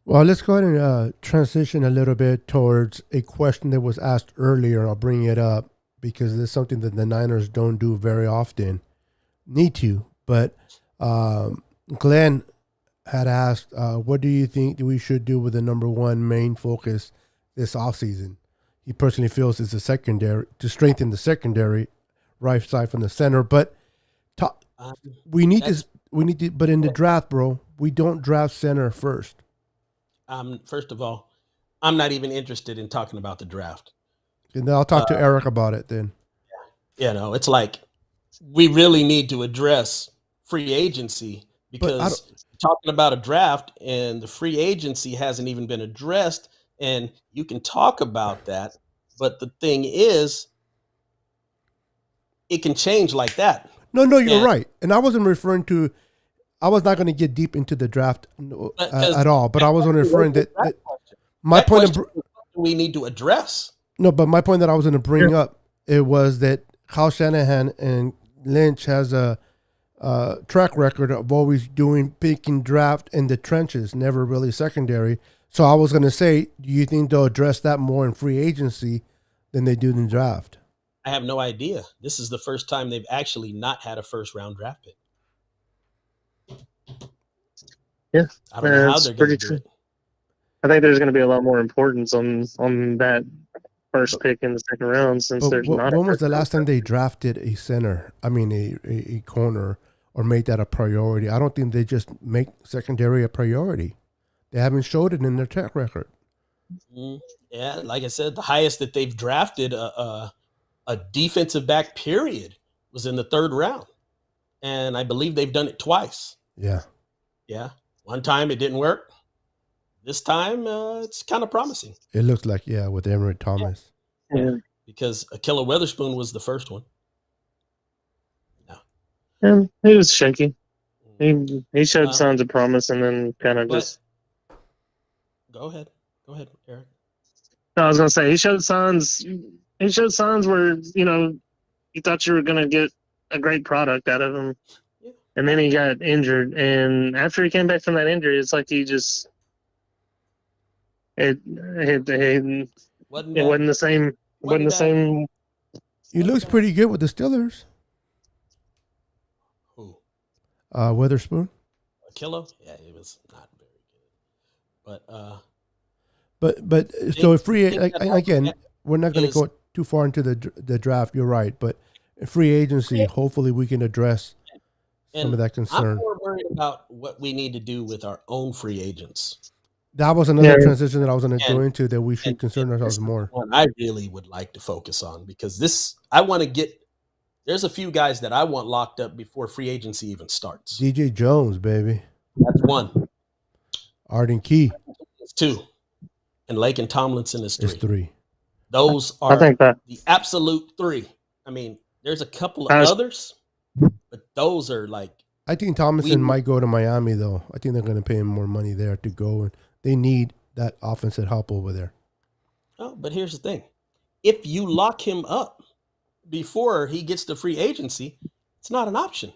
Well, let's go ahead and transition a little bit towards a question that was asked earlier. I'll bring it up because it's something that the Niners don't do very often. Need to, but Glenn had asked, what do you think we should do with the number one main focus this offseason? He personally feels it's the secondary, to strengthen the secondary, right side from the center. But to, Um, we need that's to, but in the draft, bro, we don't draft center first. first of all, I'm not even interested in talking about the draft. And then I'll talk to Uh, Eric about it then. you know, it's like we really need to address free agency But I don't, because talking about a draft and the free agency hasn't even been addressed. And you can talk about that, but the thing is, it can change like that. no, you're And right. And I wasn't referring to, I was not going to get deep into the draft because at all, but I was only referring that my that point of, question is something we need to address. no, but my point that I was going to bring up, it was that Kyle Shanahan and Lynch has a track record of always doing pick and draft in the trenches, never really secondary. So I was going to say, do you think they'll address that more in free agency than they do in the draft? I have no idea. This is the first time they've actually not had a first round draft pick. Yeah, I don't know how that's they're going to pretty do true. it. I think there's going to be a lot more importance on that first But, pick in the second round since there's not a when was first the round. last time they drafted a center? I mean, a corner or made that a priority? I don't think they just make secondary a priority. They haven't showed it in their track record. Yeah, like I said, the highest that they've drafted a defensive back period was in the third round, and I believe they've done it twice. Yeah. Yeah, one time it didn't work. This time it's kind of promising. It looks like, yeah, with Everett Thomas. Yeah. Because Akilla Weatherspoon was the first one. No. And he was shaky. He showed signs of promise and then kind of just. Go ahead, Eric. No, I was gonna say he showed signs. He showed signs where you thought you were gonna get a great product out of him, Yeah. and then he got injured. And after he came back from that injury, it's like he just it Wasn't wasn't the same. Wasn't the same. He looks pretty good with the Steelers. Who? Witherspoon. Akilla? Yeah, it was not very good. But so if free again, we're not going to go too far into the draft. You're right, but free agency, hopefully we can address some of that concern. I'm more worried about what we need to do with our own free agents. That was another transition that I was going to go into, that we should concern ourselves more. One I really would like to focus on, because I want to get. There's a few guys that I want locked up before free agency even starts. DJ Jones, baby. That's one. Arden Key. It's two. And Laken Tomlinson is three. It's three. Those are the absolute three. I mean, there's a couple of others, but those are like. I think Tomlinson might go to Miami, though. I think they're going to pay him more money there to go, and they need that offensive help over there. Oh, but here's the thing. If you lock him up before he gets to free agency, it's not an option.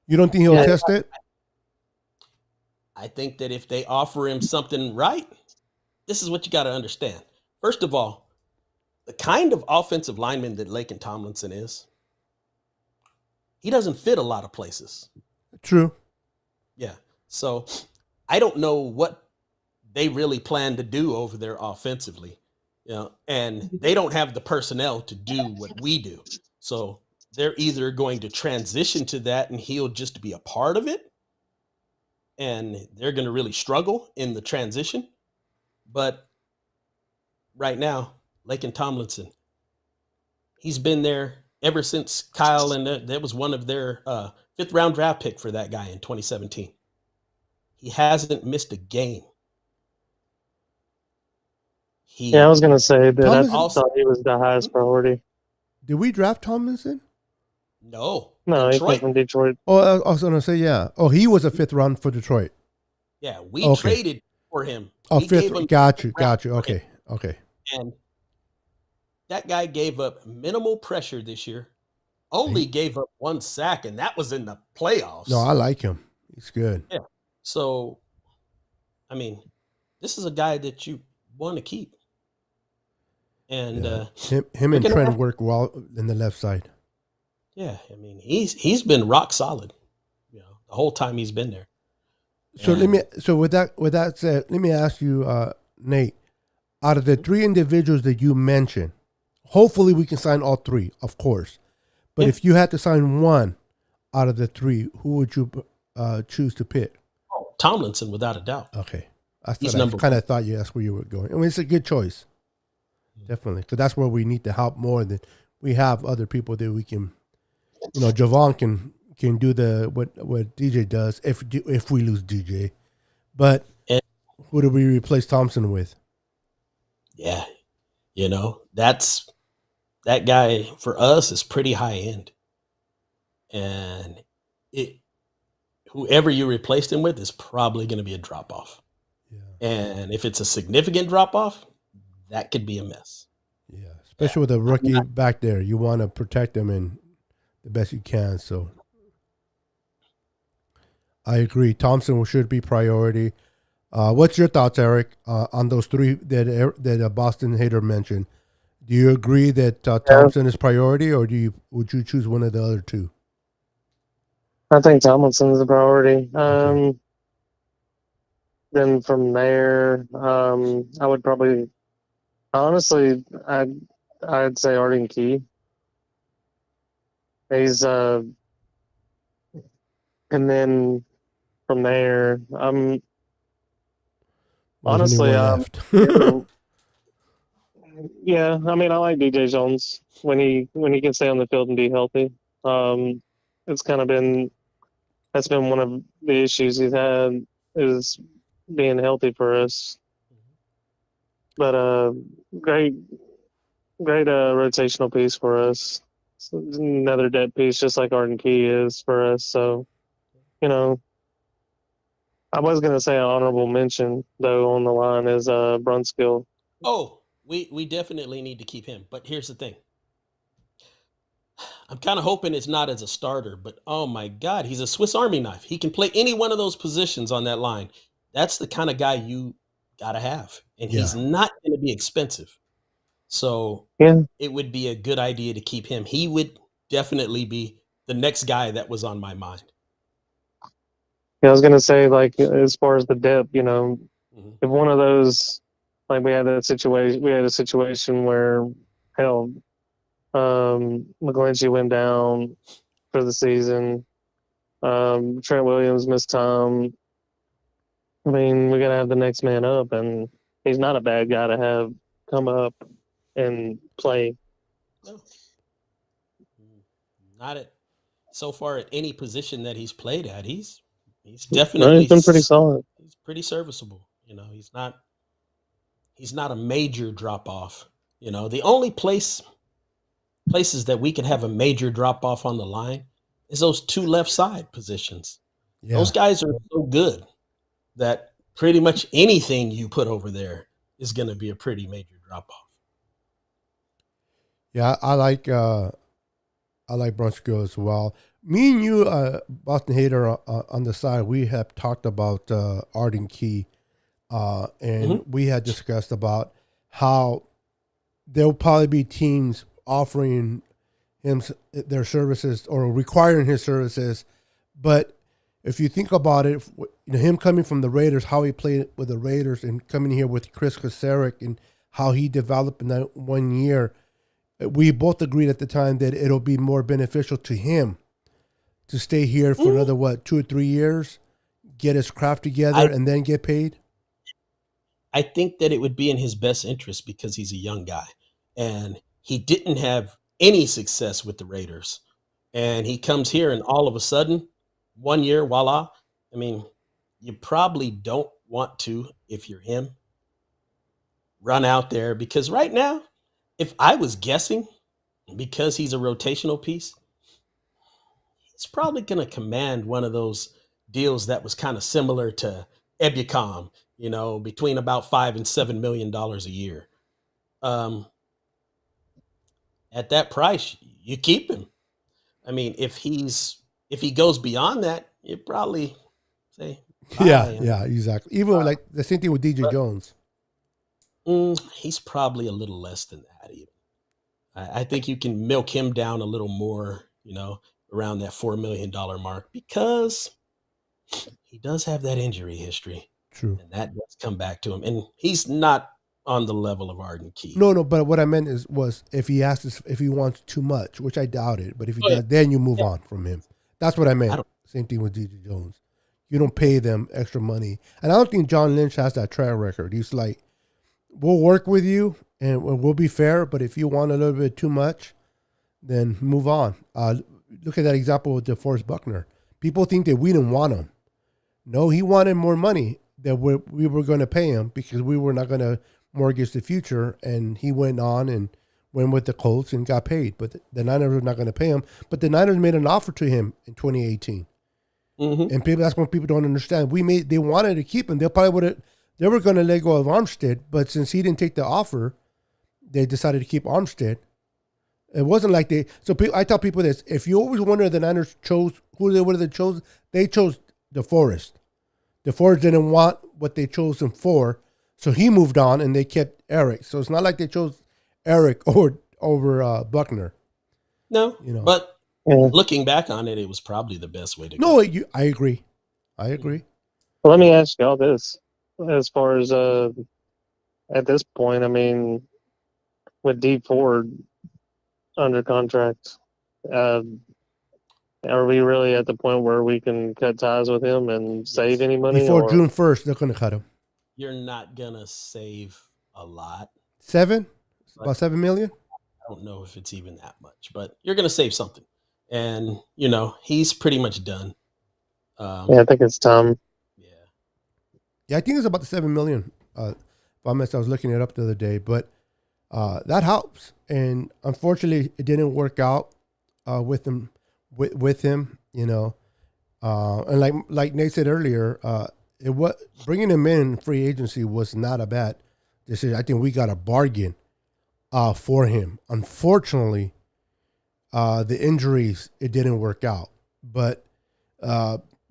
You don't think he'll test it? I think that if they offer him something right, this is what you got to understand. First of all, the kind of offensive lineman that Laken Tomlinson is, he doesn't fit a lot of places. True. Yeah. So I don't know what they really plan to do over there offensively. And they don't have the personnel to do what we do. So they're either going to transition to that and he'll just be a part of it, and they're going to really struggle in the transition. But right now, Laken Tomlinson. He's been there ever since Kyle, and that was one of their 5th round draft pick for that guy in 2017. He hasn't missed a game. Yeah, I was gonna say that I Tomlinson, also thought he was the highest priority. did we draft Tomlinson? no No, he came Detroit. from Detroit. Oh, I was gonna say yeah. Oh, he was a 5th round for Detroit. Yeah, we Okay. traded for him. Oh, We gave him 5th. Got you. 5th round for him. Okay. Okay. And that guy gave up minimal pressure this year. Only gave up 1 sack, and that was in the playoffs. No, I like him. He's good. Yeah. So, I mean, this is a guy that you want to keep. And Him and Trent work well in the left side. yeah, I mean, he's been rock solid, the whole time he's been there. So with that said, let me ask you, Nate, out of the 3 individuals that you mentioned, hopefully we can sign all 3, of course. But if you had to sign one out of the 3, who would you choose to pick? Oh, Tomlinson, without a doubt. Okay. He's I number kind of thought that's where you were going. I mean, it's a good choice. Definitely. Because that's where we need the help more than we have other people that we can, Javon can do what DJ does if we lose DJ. But who do we replace Thompson with? Yeah. That guy for us is pretty high end. And whoever you replaced him with is probably going to be a drop off. Yeah. And if it's a significant drop off, that could be a mess. Yeah. Especially with a rookie back there. You want to protect them and the best you can. So I agree. Thompson should be priority. What's your thoughts, Eric, on those 3 that Boston Hater mentioned? Do you agree that Thompson is priority, or would you choose one of the other 2? I think Tomlinson is a priority. Okay. Then from there, I would probably, honestly, I'd say Arden Key. He's and then from there, honestly, left. yeah, I mean, I like DJ Jones when he can stay on the field and be healthy. It's kind of been that's been one of the issues he's had is being healthy for us. But great rotational piece for us. It's another depth piece, just like Arden Key is for us. So, I was gonna say an honorable mention though on the line is Brunskill. Oh, we definitely need to keep him. But here's the thing. I'm kind of hoping it's not as a starter, but oh my God, he's a Swiss Army knife. He can play any one of those positions on that line. That's the kind of guy you gotta have, and he's not going to be expensive. So it would be a good idea to keep him. He would definitely be the next guy that was on my mind. Yeah, I was gonna say, like, as far as the depth, if one of those, like, we had a situation where, hell, McGlinchey went down for the season. Trent Williams missed time. I mean, we gotta have the next man up, and he's not a bad guy to have come up and play. No. Not so far at any position that he's played at. He's definitely he's been pretty solid. He's pretty serviceable. He's not a major drop off. The only places that we could have a major drop off on the line is those 2 left side positions. Yeah. Those guys are so good that pretty much anything you put over there is going to be a pretty major drop off. Yeah, I like Brunskill as well. Me and you, Boston Hater, on the side, we have talked about Arden Key, and we had discussed about how there'll probably be teams offering him their services or requiring his services. But if you think about it, him coming from the Raiders, how he played with the Raiders, and coming here with Chris Kosarek and how he developed in that 1 year, we both agreed at the time that it'll be more beneficial to him to stay here for another 2 or 3 years, get his craft together, and then get paid. I think that it would be in his best interest because he's a young guy and he didn't have any success with the Raiders. And he comes here and all of a sudden, 1 year, voila. I mean, you probably don't want to, if you're him, run out there because right now, if I was guessing, because he's a rotational piece, he's probably going to command one of those deals that was kind of similar to Ebucom, between about $5 and $7 million a year. Um, at that price, you keep him. I mean, if he goes beyond that, you probably say bye. Yeah, exactly. Even like the same thing with DJ Jones. He's probably a little less than that. Even I think you can milk him down a little more, around that $4 million mark because he does have that injury history. True. And that does come back to him. And he's not on the level of Arden Key. No, but what I meant was if he wants too much, which I doubt it, but if he does, then you move on from him. That's what I meant. Same thing with DJ Jones. You don't pay them extra money. And I don't think John Lynch has that track record. He's like, we'll work with you and we'll be fair, but if you want a little bit too much, then move on. Look at that example with DeForest Buckner. People think that we didn't want him. No, he wanted more money that we were going to pay him because we were not going to mortgage the future. And he went on and went with the Colts and got paid. But the Niners were not going to pay him. But the Niners made an offer to him in 2018. Mm-hmm. And that's what people don't understand. They wanted to keep him. They were going to let go of Armstead, but since he didn't take the offer, they decided to keep Armstead. It wasn't like I tell people this: if you always wonder the Niners chose who they would have chosen, they chose DeForest. DeForest didn't want what they chose him for, so he moved on, and they kept Eric. So it's not like they chose Eric over Buckner. No, but looking back on it, it was probably the best way to go. No, I agree. Well, let me ask y'all this: as far as at this point, I mean, with D Ford under contract, are we really at the point where we can cut ties with him and save any money? Before June 1st, they're going to cut him. You're not going to save a lot. About $7 million? I don't know if it's even that much, but you're going to save something. And, he's pretty much done. I think it's time. Yeah, I think it's about the $7 million. If I was looking it up the other day, but that helps. And unfortunately, it didn't work out with him. And like Nate said earlier, bringing him in free agency was not a bad decision. I think we got a bargain for him. Unfortunately, the injuries, it didn't work out. But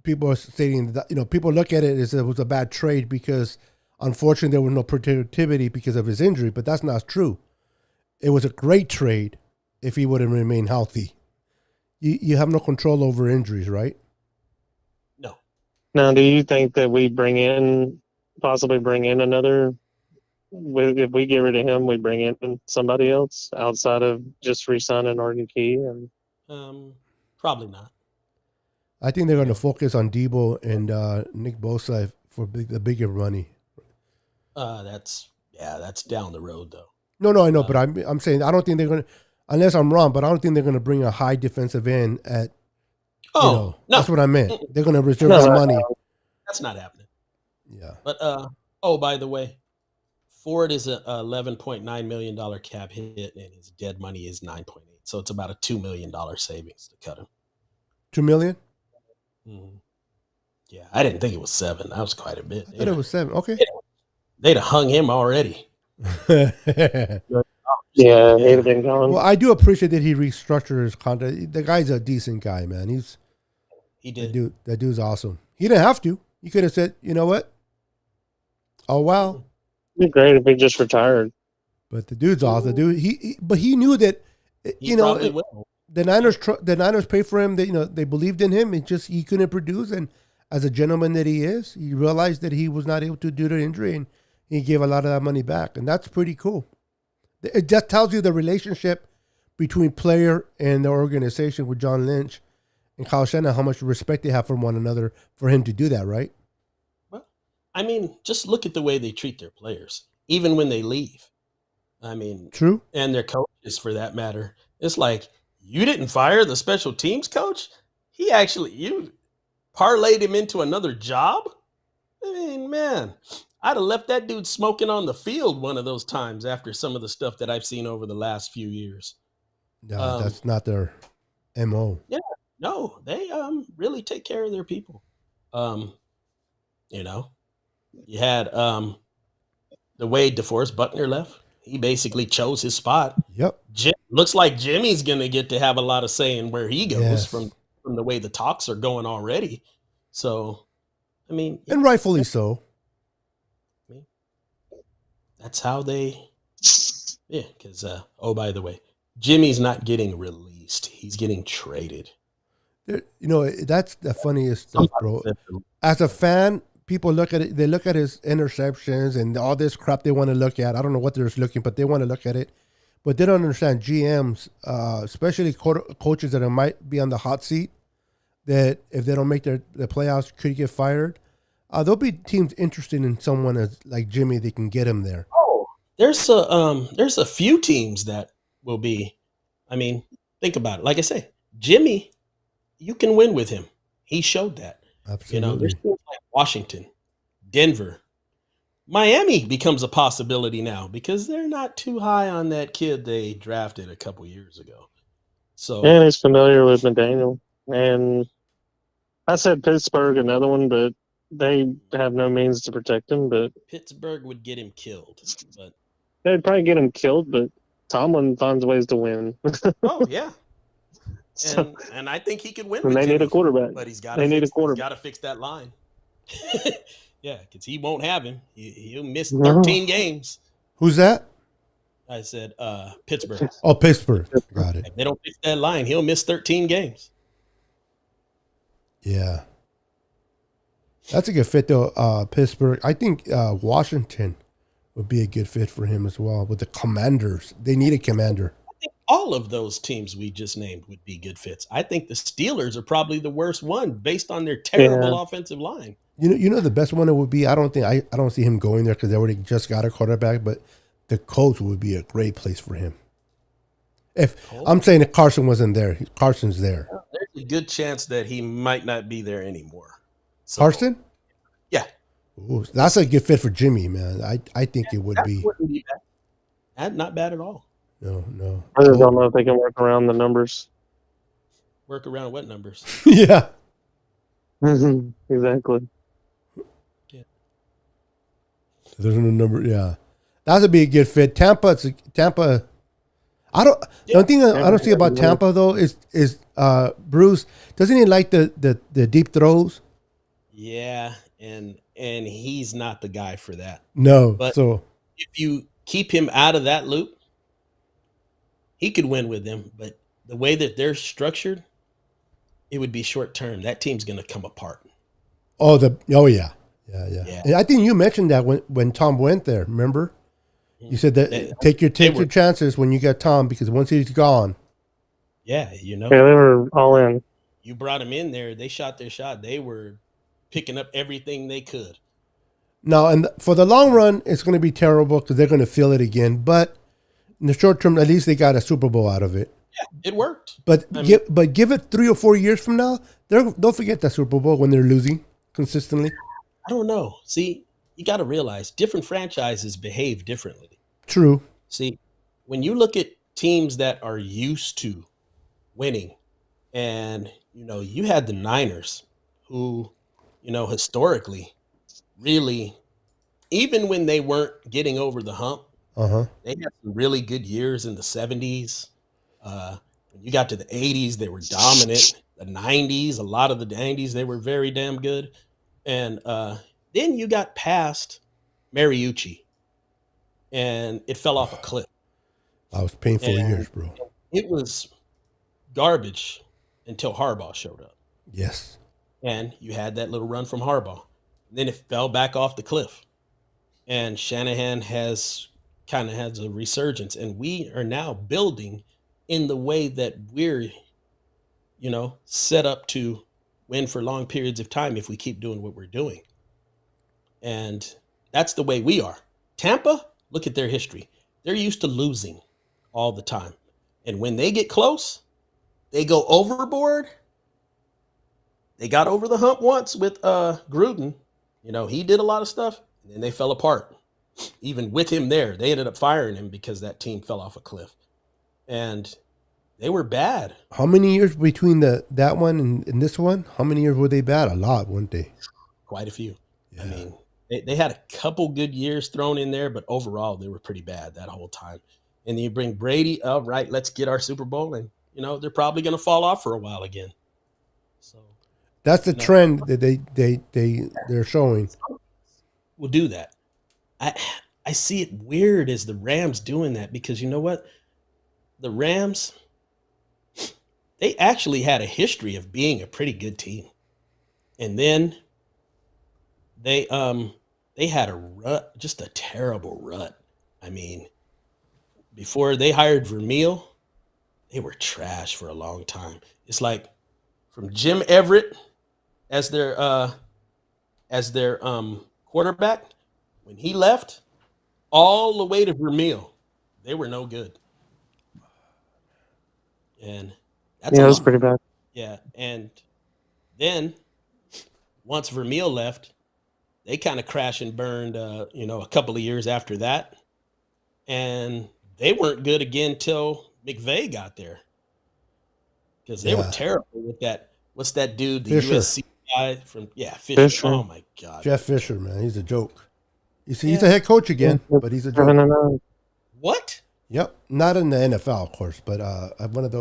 people are stating that people look at it as it was a bad trade because unfortunately there was no productivity because of his injury. But that's not true. It was a great trade if he would have remained healthy. You have no control over injuries, right? No. Now, do you think that we possibly bring in another? If we get rid of him, we bring in somebody else outside of just re-signing Arden Key? And probably not. I think they're going to focus on Debo and Nick Bosa for the bigger money. That's down the road, though. No, I know, but I'm saying I don't think they're going to, unless I'm wrong, but I don't think they're going to bring a high defensive end at. No. That's what I meant. They're going to reserve that money. That's not happening. Yeah. But by the way, Ford is a $11.9 million cap hit, and his dead money is 9.8. So it's about a $2 million savings to cut him. $2 million? Mm-hmm. Yeah, I didn't think it was 7. That was quite a bit. I thought it was 7. Okay. They'd have hung him already. Yeah, he'd have been gone. Well, I do appreciate that he restructured his contract. The guy's a decent guy, man. He did. That dude's awesome. He didn't have to. He could have said, you know what? Oh, wow. It'd be great if he just retired. But the dude's awesome. But he knew that, the Niners paid for him. They believed in him. He couldn't produce. And as a gentleman that he is, he realized that he was not able to do the injury, and he gave a lot of that money back. And that's pretty cool. It just tells you the relationship between player and the organization with John Lynch and Kyle Shanahan, how much respect they have for one another for him to do that, right? Well, I mean, just look at the way they treat their players, even when they leave. I mean, True. and their coaches for that matter. It's like you didn't fire the special teams coach. He actually you parlayed him into another job. I mean, man, I'd have left that dude smoking on the field one of those times after some of the stuff that I've seen over the last few years. That's not their MO. Yeah, no, they really take care of their people. Um, you know, you had the way DeForest Buckner left. He basically chose his spot. Yep. Looks like Jimmy's going to get to have a lot of say in where he goes Yes. from the way the talks are going already. So, I mean, And rightfully so. that's how they, yeah. Because oh, by the way, Jimmy's not getting released; he's getting traded. You know, that's the funniest stuff, bro. Somebody said- As a fan, people look at it. They look at his interceptions and all this crap they want to look at. I don't know what they're looking, but they want to look at it. But they don't understand GMs, especially coaches that might be on the hot seat, that if they don't make the playoffs, could get fired. There'll be teams interested in someone as like Jimmy. They can get him there. Oh, there's a few teams that will be. I mean, think about it. Like I say, Jimmy, you can win with him. He showed that. Absolutely. You know, there's teams like Washington, Denver, Miami becomes a possibility now because they're not too high on that kid they drafted a couple years ago. So And he's familiar with McDaniel. And I said Pittsburgh, another one, but they have no means to protect him. But Pittsburgh would get him killed. But they'd probably get him killed. But Tomlin finds ways to win. oh yeah, So, and I think he could win. and With they need Jimmy, a quarterback. but he's got They need a He's quarterback. got to fix that line. Yeah, because he won't have him. He'll miss No. 13 games. Who's that? I said Pittsburgh. Oh, Pittsburgh. Got it. If they don't fix that line, he'll miss 13 games. Yeah. That's a good fit, though. Pittsburgh. I think Washington would be a good fit for him as well with the Commanders. They need a commander. I think all of those teams we just named would be good fits. I think the Steelers are probably the worst one based on their terrible offensive line. You know the best one it would be. I don't see him going there because they already just got a quarterback. But the Colts would be a great place for him. I'm saying if Carson wasn't there, Carson's there. There's a good chance that he might not be there anymore. So, Carson? Yeah. Ooh, that's a good fit for Jimmy, man. I think it would be. Wouldn't be bad. Not bad at all. No. I just don't know if they can work around the numbers. Work around what numbers? Yeah. Exactly. There's no number. Yeah, that would be a good fit. Tampa. I don't. The only thing I don't see about Tampa though is Bruce. Doesn't he like the deep throws? Yeah, and he's not the guy for that. No. But so if you keep him out of that loop, he could win with them. But the way that they're structured, it would be short term. That team's going to come apart. yeah. Yeah. And I think you mentioned that when Tom went there. Remember, you said that take your chances when you get Tom because once he's gone. Yeah, Yeah, they were all in. You brought him in there. They shot their shot. They were picking up everything they could. No, and for the long run, it's going to be terrible because they're going to feel it again. But in the short term, at least they got a Super Bowl out of it. Yeah, it worked. But give it 3 or 4 years from now, they'll forget that Super Bowl when they're losing consistently. I don't know. See, you got to realize different franchises behave differently. True. See, when you look at teams that are used to winning, and you had the Niners, who, historically, really, even when they weren't getting over the hump, they had some really good years in the 70s. When you got to the 80s, they were dominant. The 90s, a lot of the 90s, they were very damn good. And then you got past Mariucci, and it fell off a cliff. That was painful years, bro. It was garbage until Harbaugh showed up. Yes. And you had that little run from Harbaugh. And then it fell back off the cliff. And Shanahan has a resurgence. And we are now building in the way that we're, set up to win for long periods of time if we keep doing what we're doing. And that's the way we are. Tampa, look at their history. They're used to losing all the time. And when they get close, they go overboard. They got over the hump once with Gruden. You know, he did a lot of stuff, and then they fell apart. Even with him there, they ended up firing him because that team fell off a cliff. And they were bad. How many years between that one and this one? How many years were they bad? A lot, weren't they? Quite a few. Yeah. I mean, they had a couple good years thrown in there, but overall they were pretty bad that whole time. And then you bring Brady, all right, let's get our Super Bowl, and you know they're probably going to fall off for a while again. So that's the trend that they're showing. We'll do that. I see it weird as the Rams doing that because you know what, the Rams, they actually had a history of being a pretty good team, and then they had a rut, just a terrible rut. I mean, before they hired Vermeil, they were trash for a long time. It's like from Jim Everett as their quarterback, when he left, all the way to Vermeil, they were no good. And that's it was pretty bad. Yeah, and then once Vermeil left, they kind of crashed and burned, a couple of years after that. And they weren't good again till McVay got there. Because they were terrible with that. What's that dude? The Fisher. USC guy from Fisher. Oh my God. Jeff Fisher, man. He's a joke. He's a head coach again, but he's a joke. 7-9. What? Yep. Not in the NFL, of course, but one of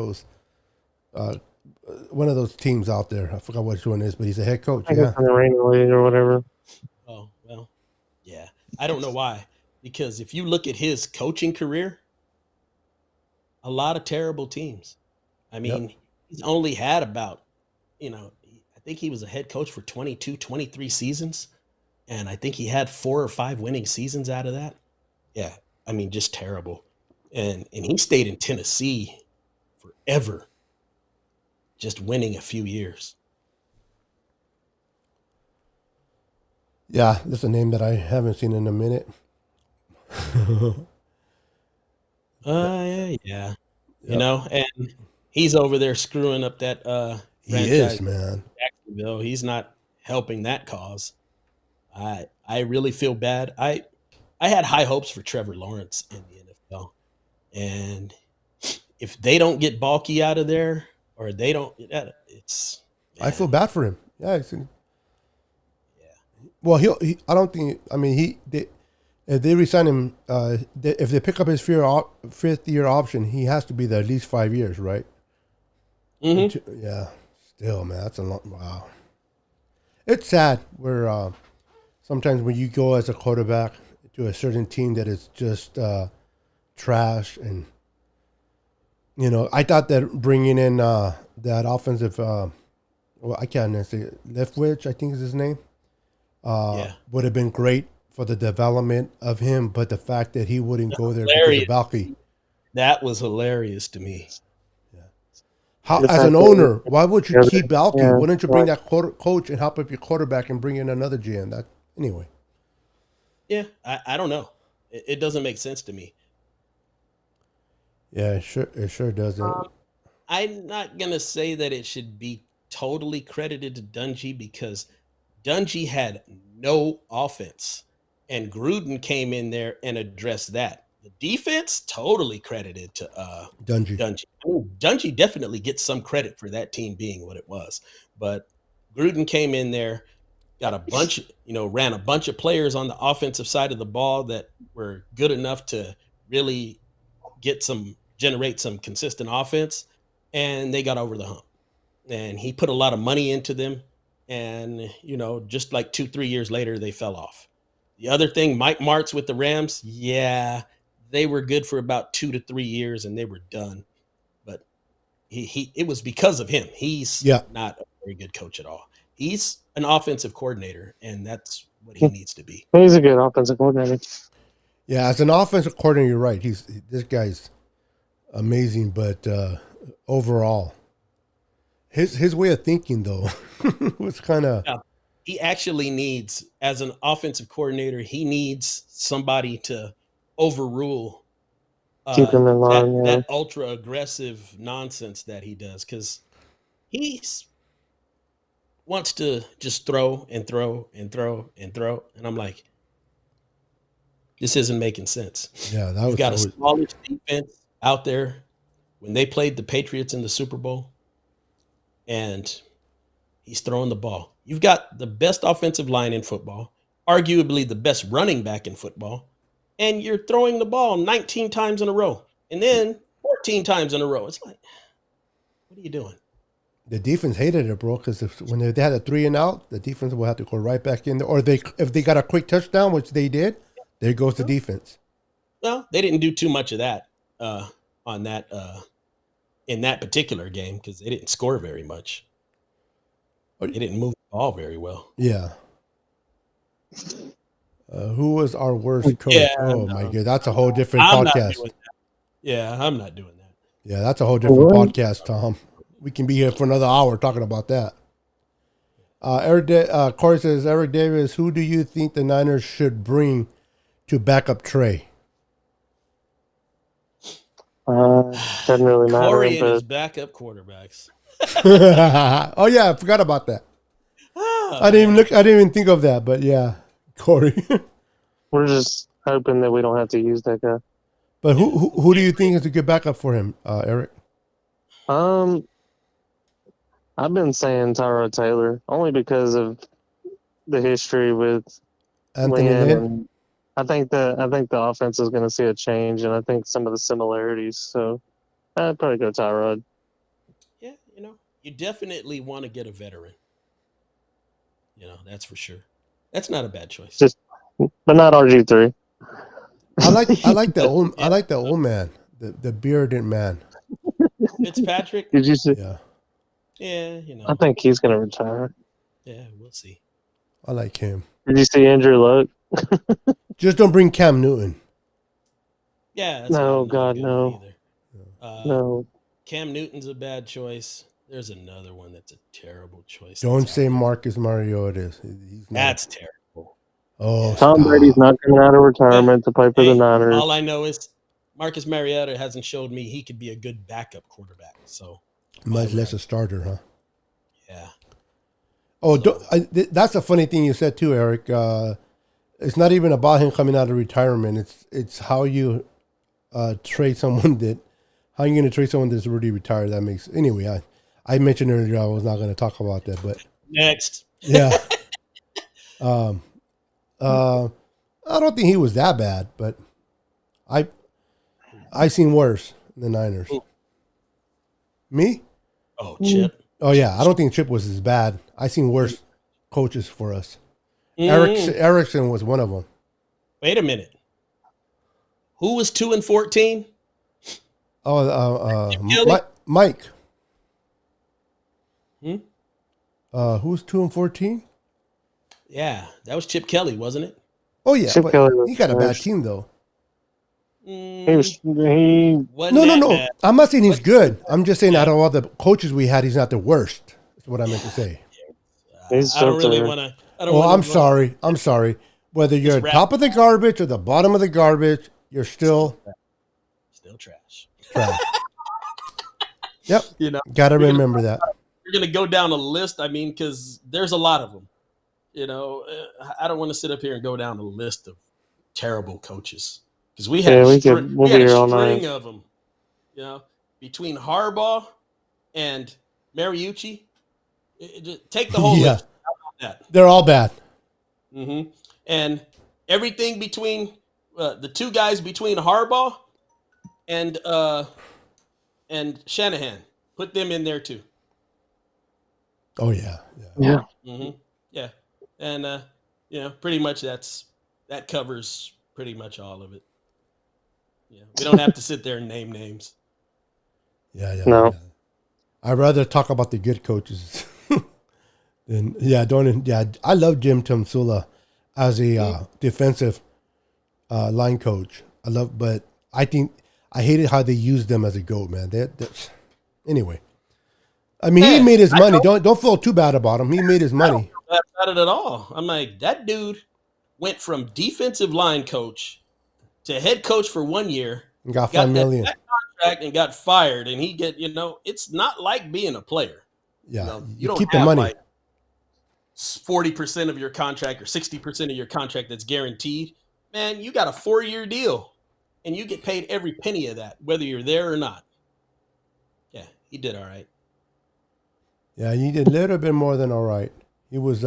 those teams out there. I forgot which one it is, but he's a head coach. I guess in the Rainy League or whatever. Oh, well, yeah. I don't know why. Because if you look at his coaching career, a lot of terrible teams. I mean, he's only had about, I think he was a head coach for 22, 23 seasons. And I think he had 4 or 5 winning seasons out of that. Yeah. I mean, just terrible. And he stayed in Tennessee forever, just winning a few years. Yeah, that's a name that I haven't seen in a minute. Yeah. And he's over there screwing up that he is, man. Jacksonville. He's not helping that cause. I really feel bad. I had high hopes for Trevor Lawrence in the NFL. And if they don't get Balky out of there, or they don't, it's. Man. I feel bad for him. Yeah. Well, I don't think. I mean, if they resign him, if they pick up his 5th-year option, he has to be there at least 5 years, right? Mm-hmm. Yeah. Still, man, that's a lot. Wow. It's sad where sometimes when you go as a quarterback to a certain team that is just trash, and I thought that bringing in that offensive, I can't say Leftwich, I think is his name, would have been great for the development of him, but the fact that he wouldn't go there because of Balky. That was hilarious to me. How, as an owner, why would you keep Balky? Why don't you bring that coach and help up your quarterback and bring in another GM? Anyway. Yeah, I don't know. It doesn't make sense to me. Yeah, it sure doesn't. I'm not going to say that it should be totally credited to Dungy because Dungy had no offense, and Gruden came in there and addressed that. The defense, totally credited to Dungy. I mean, Dungy definitely gets some credit for that team being what it was. But Gruden came in there, got a bunch, ran a bunch of players on the offensive side of the ball that were good enough to really generate some consistent offense, and they got over the hump. And he put a lot of money into them, and just like 2-3 years later, they fell off. The other thing, Mike Martz with the Rams, they were good for about 2 to 3 years, and they were done. But it was because of him. He's not a very good coach at all. He's an offensive coordinator, and that's what he needs to be. He's a good offensive coordinator. Yeah, as an offensive coordinator, you're right. This guy's amazing, but overall, his way of thinking though was kind of he actually needs, as an offensive coordinator, he needs somebody to overrule Keep him in line. Yeah. that ultra aggressive nonsense that he does, because he wants to just throw and throw and throw and throw, and I'm like, this isn't making sense. Yeah, that You've was got a always, smallish defense out there. When they played the Patriots in the Super Bowl, and he's throwing the ball. You've got the best offensive line in football, arguably the best running back in football, and you're throwing the ball 19 times in a row, and then 14 times in a row. It's like, what are you doing? the defense hated it, bro, because when they had a 3 and out, the defense will have to go right back in there. Or if they got a quick touchdown, which they did, there goes the defense. Well, they didn't do too much of that on that in that particular game, because they didn't score very much. They didn't move the ball very well. Yeah. Who was our worst coach? Yeah, oh no. my god, that's a whole different I'm not podcast. doing that. Yeah, I'm not doing that. Yeah, that's a whole different What? podcast, Tom. We can be here for another hour talking about that. Corey says, Eric Davis, who do you think the Niners should bring to back up Trey? Doesn't really matter. Corey and his But backup quarterbacks. Oh yeah, I forgot about that. I didn't even think of that, but yeah, Corey. we're just hoping that we don't have to use that guy. But who do you think is a good backup for him, Eric? I've been saying Tyrod Taylor only because of the history with Anthony Lynn, Lynn? and I think the offense is going to see a change, and I think some of the similarities. So I'd probably go Tyrod. Yeah, you definitely want to get a veteran. That's for sure. That's not a bad choice. But not RG3. I like the old man, the bearded man. Fitzpatrick? Did you see? Yeah, Yeah, I think he's going to retire. Yeah, we'll see. I like him. Did you see Andrew Luck? Just don't bring Cam Newton. Yeah. That's No, not a God, good no. one either. No. Cam Newton's a bad choice. There's another one that's a terrible choice. Don't say Marcus Mariota. He's not. That's terrible. Oh, Tom stop. Brady's not coming out of retirement to play for the Niners. All I know is Marcus Mariota hasn't showed me he could be a good backup quarterback. So Much less a starter, huh? yeah. Oh, that's a funny thing you said too, Eric. It's not even about him coming out of retirement. It's how you trade someone how you going to trade someone that's already retired. That makes anyway. I mentioned earlier I was not going to talk about that, but Next. yeah. I don't think he was that bad, but I seen worse than the Niners. Ooh. Me? Oh, Chip. Oh yeah, I don't think Chip was as bad. I seen worse coaches for us. Mm. Erickson was one of them. Wait a minute. Who was 2-14? Oh, Mike. Hmm? Who's 2-14? Yeah, that was Chip Kelly, wasn't it? Oh yeah, Chip but Kelly was he got a bad first. team though. He Wasn't No. that bad. I'm not saying he's good. I'm just saying out of all the coaches we had, he's not the worst. That's what I meant to say. He's I don't so really tired. want to. Oh, I'm sorry. I'm sorry. Whether you're at It's top of the garbage or the bottom of the garbage, you're still trash. trash. Yep. You know, Got to remember that. we're gonna go down a list. I mean, because there's a lot of them. I don't want to sit up here and go down a list of terrible coaches, because we had Yeah, we had be a here all string night. of them. Between Harbaugh and Mariucci, just take the whole Yeah. list. How about that? They're all bad. Mm-hmm. And everything between the two guys between Harbaugh and Shanahan, put them in there too. Oh yeah. Yeah. Mm-hmm. Yeah, and pretty much that covers pretty much all of it. Yeah, we don't have to sit there and name names. Yeah. No. Yeah. I'd rather talk about the good coaches. I love Jim Tomsula as a defensive line coach. But I think I hated how they used them as a goat, man. Anyway, I mean, he made his money. Don't feel too bad about him. He made his money. Not at all. I'm like, that dude went from defensive line coach to head coach for 1 year, You got got that $5 million. contract and got fired, and it's not like being a player. Yeah, You you don't keep the have money. like 40% of your contract or 60% of your contract that's guaranteed. Man, you got a 4-year deal, and you get paid every penny of that, whether you're there or not. Yeah, he did all right. Yeah, you did a little bit more than all right. He was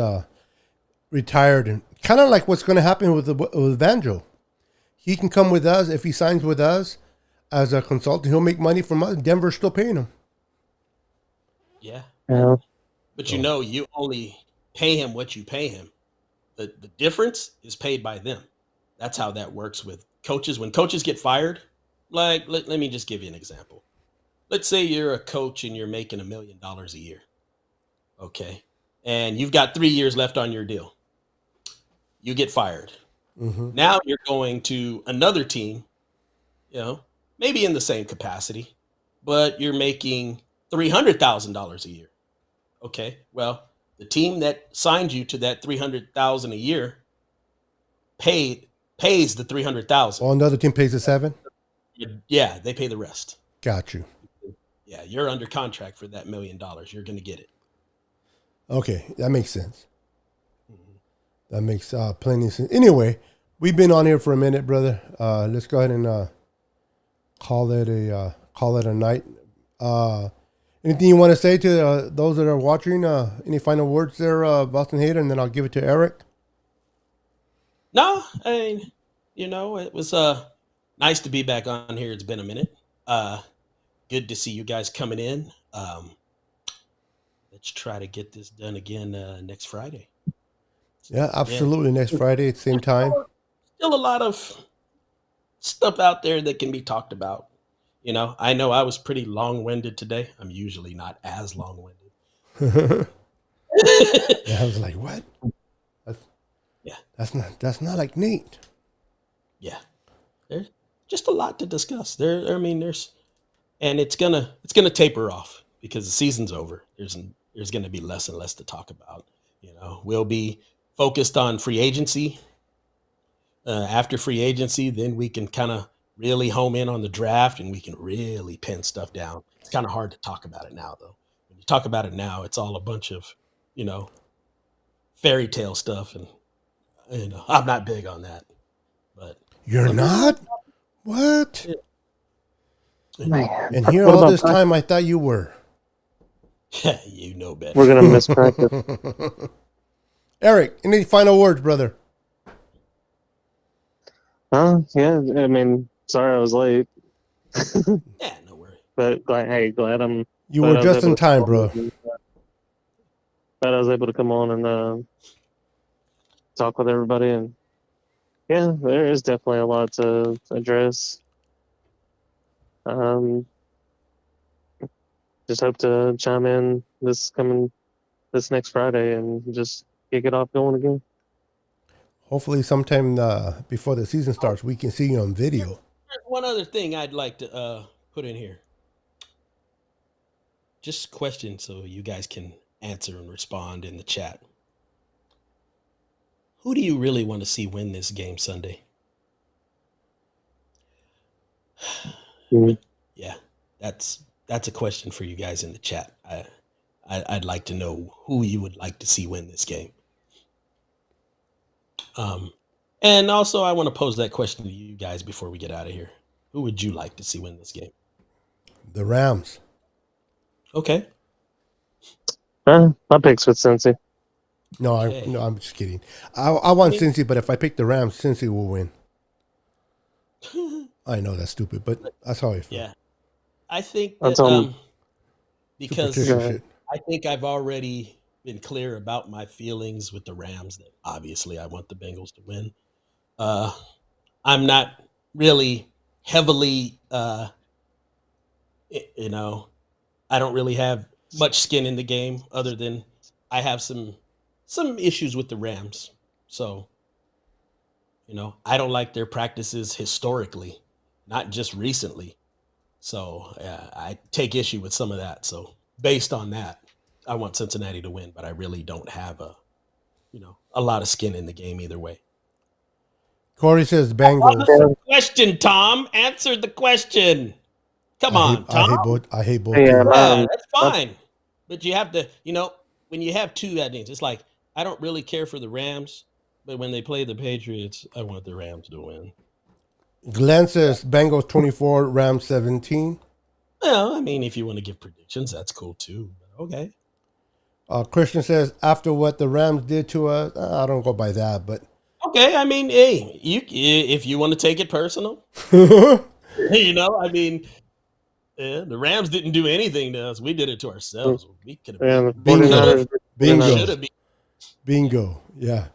retired, and kind of like what's going to happen with Vanjo. He can come with us if he signs with us as a consultant. He'll make money from us. Denver's still paying him. Yeah. Yeah. But you only pay him what you pay him. The difference is paid by them. That's how that works with coaches. When coaches get fired, like let me just give you an example. Let's say you're a coach and you're making $1 million a year. Okay. And you've got 3 years left on your deal. You get fired. Mm-hmm. Now you're going to another team, maybe in the same capacity, but you're making $300,000 a year. Okay. Well, the team that signed you to that $300,000 a year pays the $300,000. Oh, another team pays the 7? Yeah, they pay the rest. Got you. Yeah, you're under contract for that $1 million. You're going to get it. Okay, that makes sense. That makes plenty of sense. Anyway, we've been on here for a minute, brother. Let's go ahead and call it a night. Anything you want to say to those that are watching? Any final words there, Boston Hater, and then I'll give it to Eric. No, I mean, it was nice to be back on here. It's been a minute. Good to see you guys coming in. Let's try to get this done again next Friday. Yeah, absolutely. Yeah. Next Friday at the same time. Still a lot of stuff out there that can be talked about. I know I was pretty long-winded today. I'm usually not as long-winded. Yeah, I was like, what? That's not like Nate. Yeah. There's just a lot to discuss. And it's gonna taper off because the season's over. There's gonna be less and less to talk about. We'll be focused on free agency. After free agency, then we can kind of really home in on the draft and we can really pin stuff down. It's kind of hard to talk about it now, though. When you talk about it now, it's all a bunch of, fairy tale stuff. And, I'm not big on that. But you're not? What? Man. And here all this time, I thought you were. You know better. We're going to miss practice. Eric, any final words, brother? Yeah, I mean, sorry I was late. Yeah, no worry. But glad I'm. You were just in time, bro. Glad I was able to come on and talk with everybody. And yeah, there is definitely a lot to address. Just hope to chime in this next Friday and just kick it off going again. Hopefully sometime before the season starts, we can see you on video. There's one other thing I'd like to put in here. Just questions so you guys can answer and respond in the chat. Who do you really want to see win this game Sunday? Mm-hmm. Yeah, that's a question for you guys in the chat. I'd like to know who you would like to see win this game. And also I want to pose that question to you guys before we get out of here. Who would you like to see win this game? The Rams. Okay. My pick's with Cincy. No, I'm just kidding. I want Cincy, but if I pick the Rams, Cincy will win. I know that's stupid, but that's how I feel. Yeah. I think that because I think I've already been clear about my feelings with the Rams that obviously I want the Bengals to win. I'm not really heavily, I don't really have much skin in the game other than I have some issues with the Rams. So, I don't like their practices historically, not just recently. So I take issue with some of that. So based on that, I want Cincinnati to win, but I really don't have a lot of skin in the game either way. Corey says Bengals. Question, Tom. Answer the question. Come on, Tom. I hate both Yeah, teams. Yeah, that's fine. But you have to, when you have two endings, it's like, I don't really care for the Rams, but when they play the Patriots, I want the Rams to win. Glenn says Bengals 24, Rams 17. Well, I mean, if you want to give predictions, that's cool too. But okay. Christian says, after what the Rams did to us, I don't go by that, but. Okay, I mean, hey, if you want to take it personal, I mean, the Rams didn't do anything to us. We did it to ourselves. We could have Bingo. Yeah.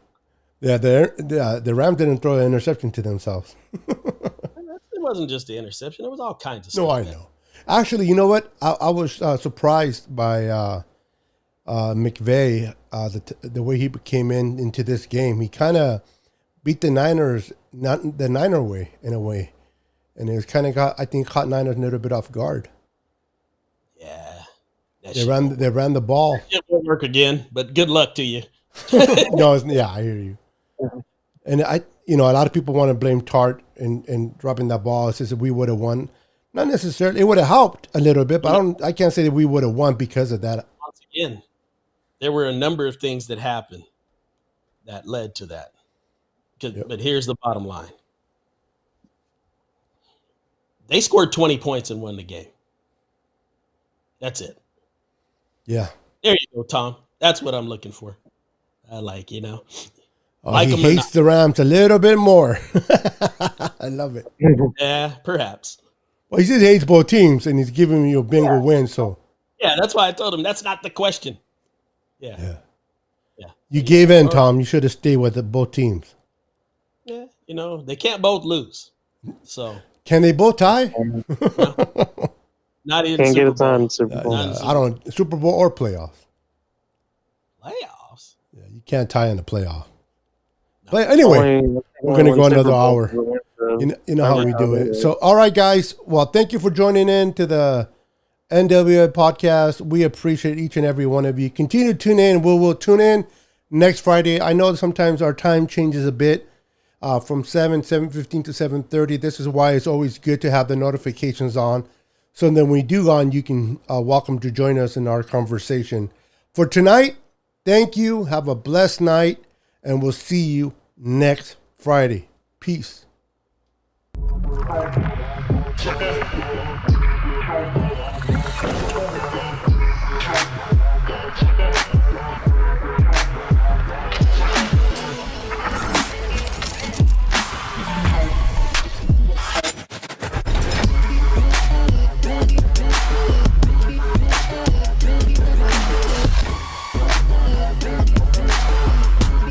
Yeah, the Rams didn't throw an interception to themselves. It wasn't just the interception. It was all kinds of stuff. No, I know. Actually, you know what? I was surprised by McVay, the way he came into this game. He kind of beat the Niners, not the Niner way, in a way. And it was kind of caught Niners a little bit off guard. Yeah. They ran the ball. It won't work again, but good luck to you. No, I hear you. And a lot of people want to blame Tart and dropping that ball. It says that we would have won. Not necessarily. It would have helped a little bit, but I can't say that we would have won because of that. Once again, there were a number of things that happened that led to that. But here's the bottom line. They scored 20 points and won the game. That's it. Yeah. There you go, Tom. That's what I'm looking for. I like, he hates the Rams a little bit more. I love it. Yeah, perhaps. Well, he says he hates both teams, and he's giving you a bingo win. So. Yeah, that's why I told him that's not the question. Yeah. You gave in, Tom. You should have stayed with both teams. Yeah, they can't both lose. So. Can they both tie? No. Not even Can't Super get a Bowl. time in Super Bowl. I don't Super Bowl or playoffs. Playoffs? Yeah, you can't tie in the playoff. But anyway, we're going to go another hour. You know how we do it. So, all right, guys. Well, thank you for joining in to the N.W.A podcast. We appreciate each and every one of you. Continue to tune in. We'll tune in next Friday. I know sometimes our time changes a bit from 7:15 to 7:30. This is why it's always good to have the notifications on. So then when we do on, you can welcome to join us in our conversation. For tonight, thank you. Have a blessed night, and we'll see you next Friday. Peace.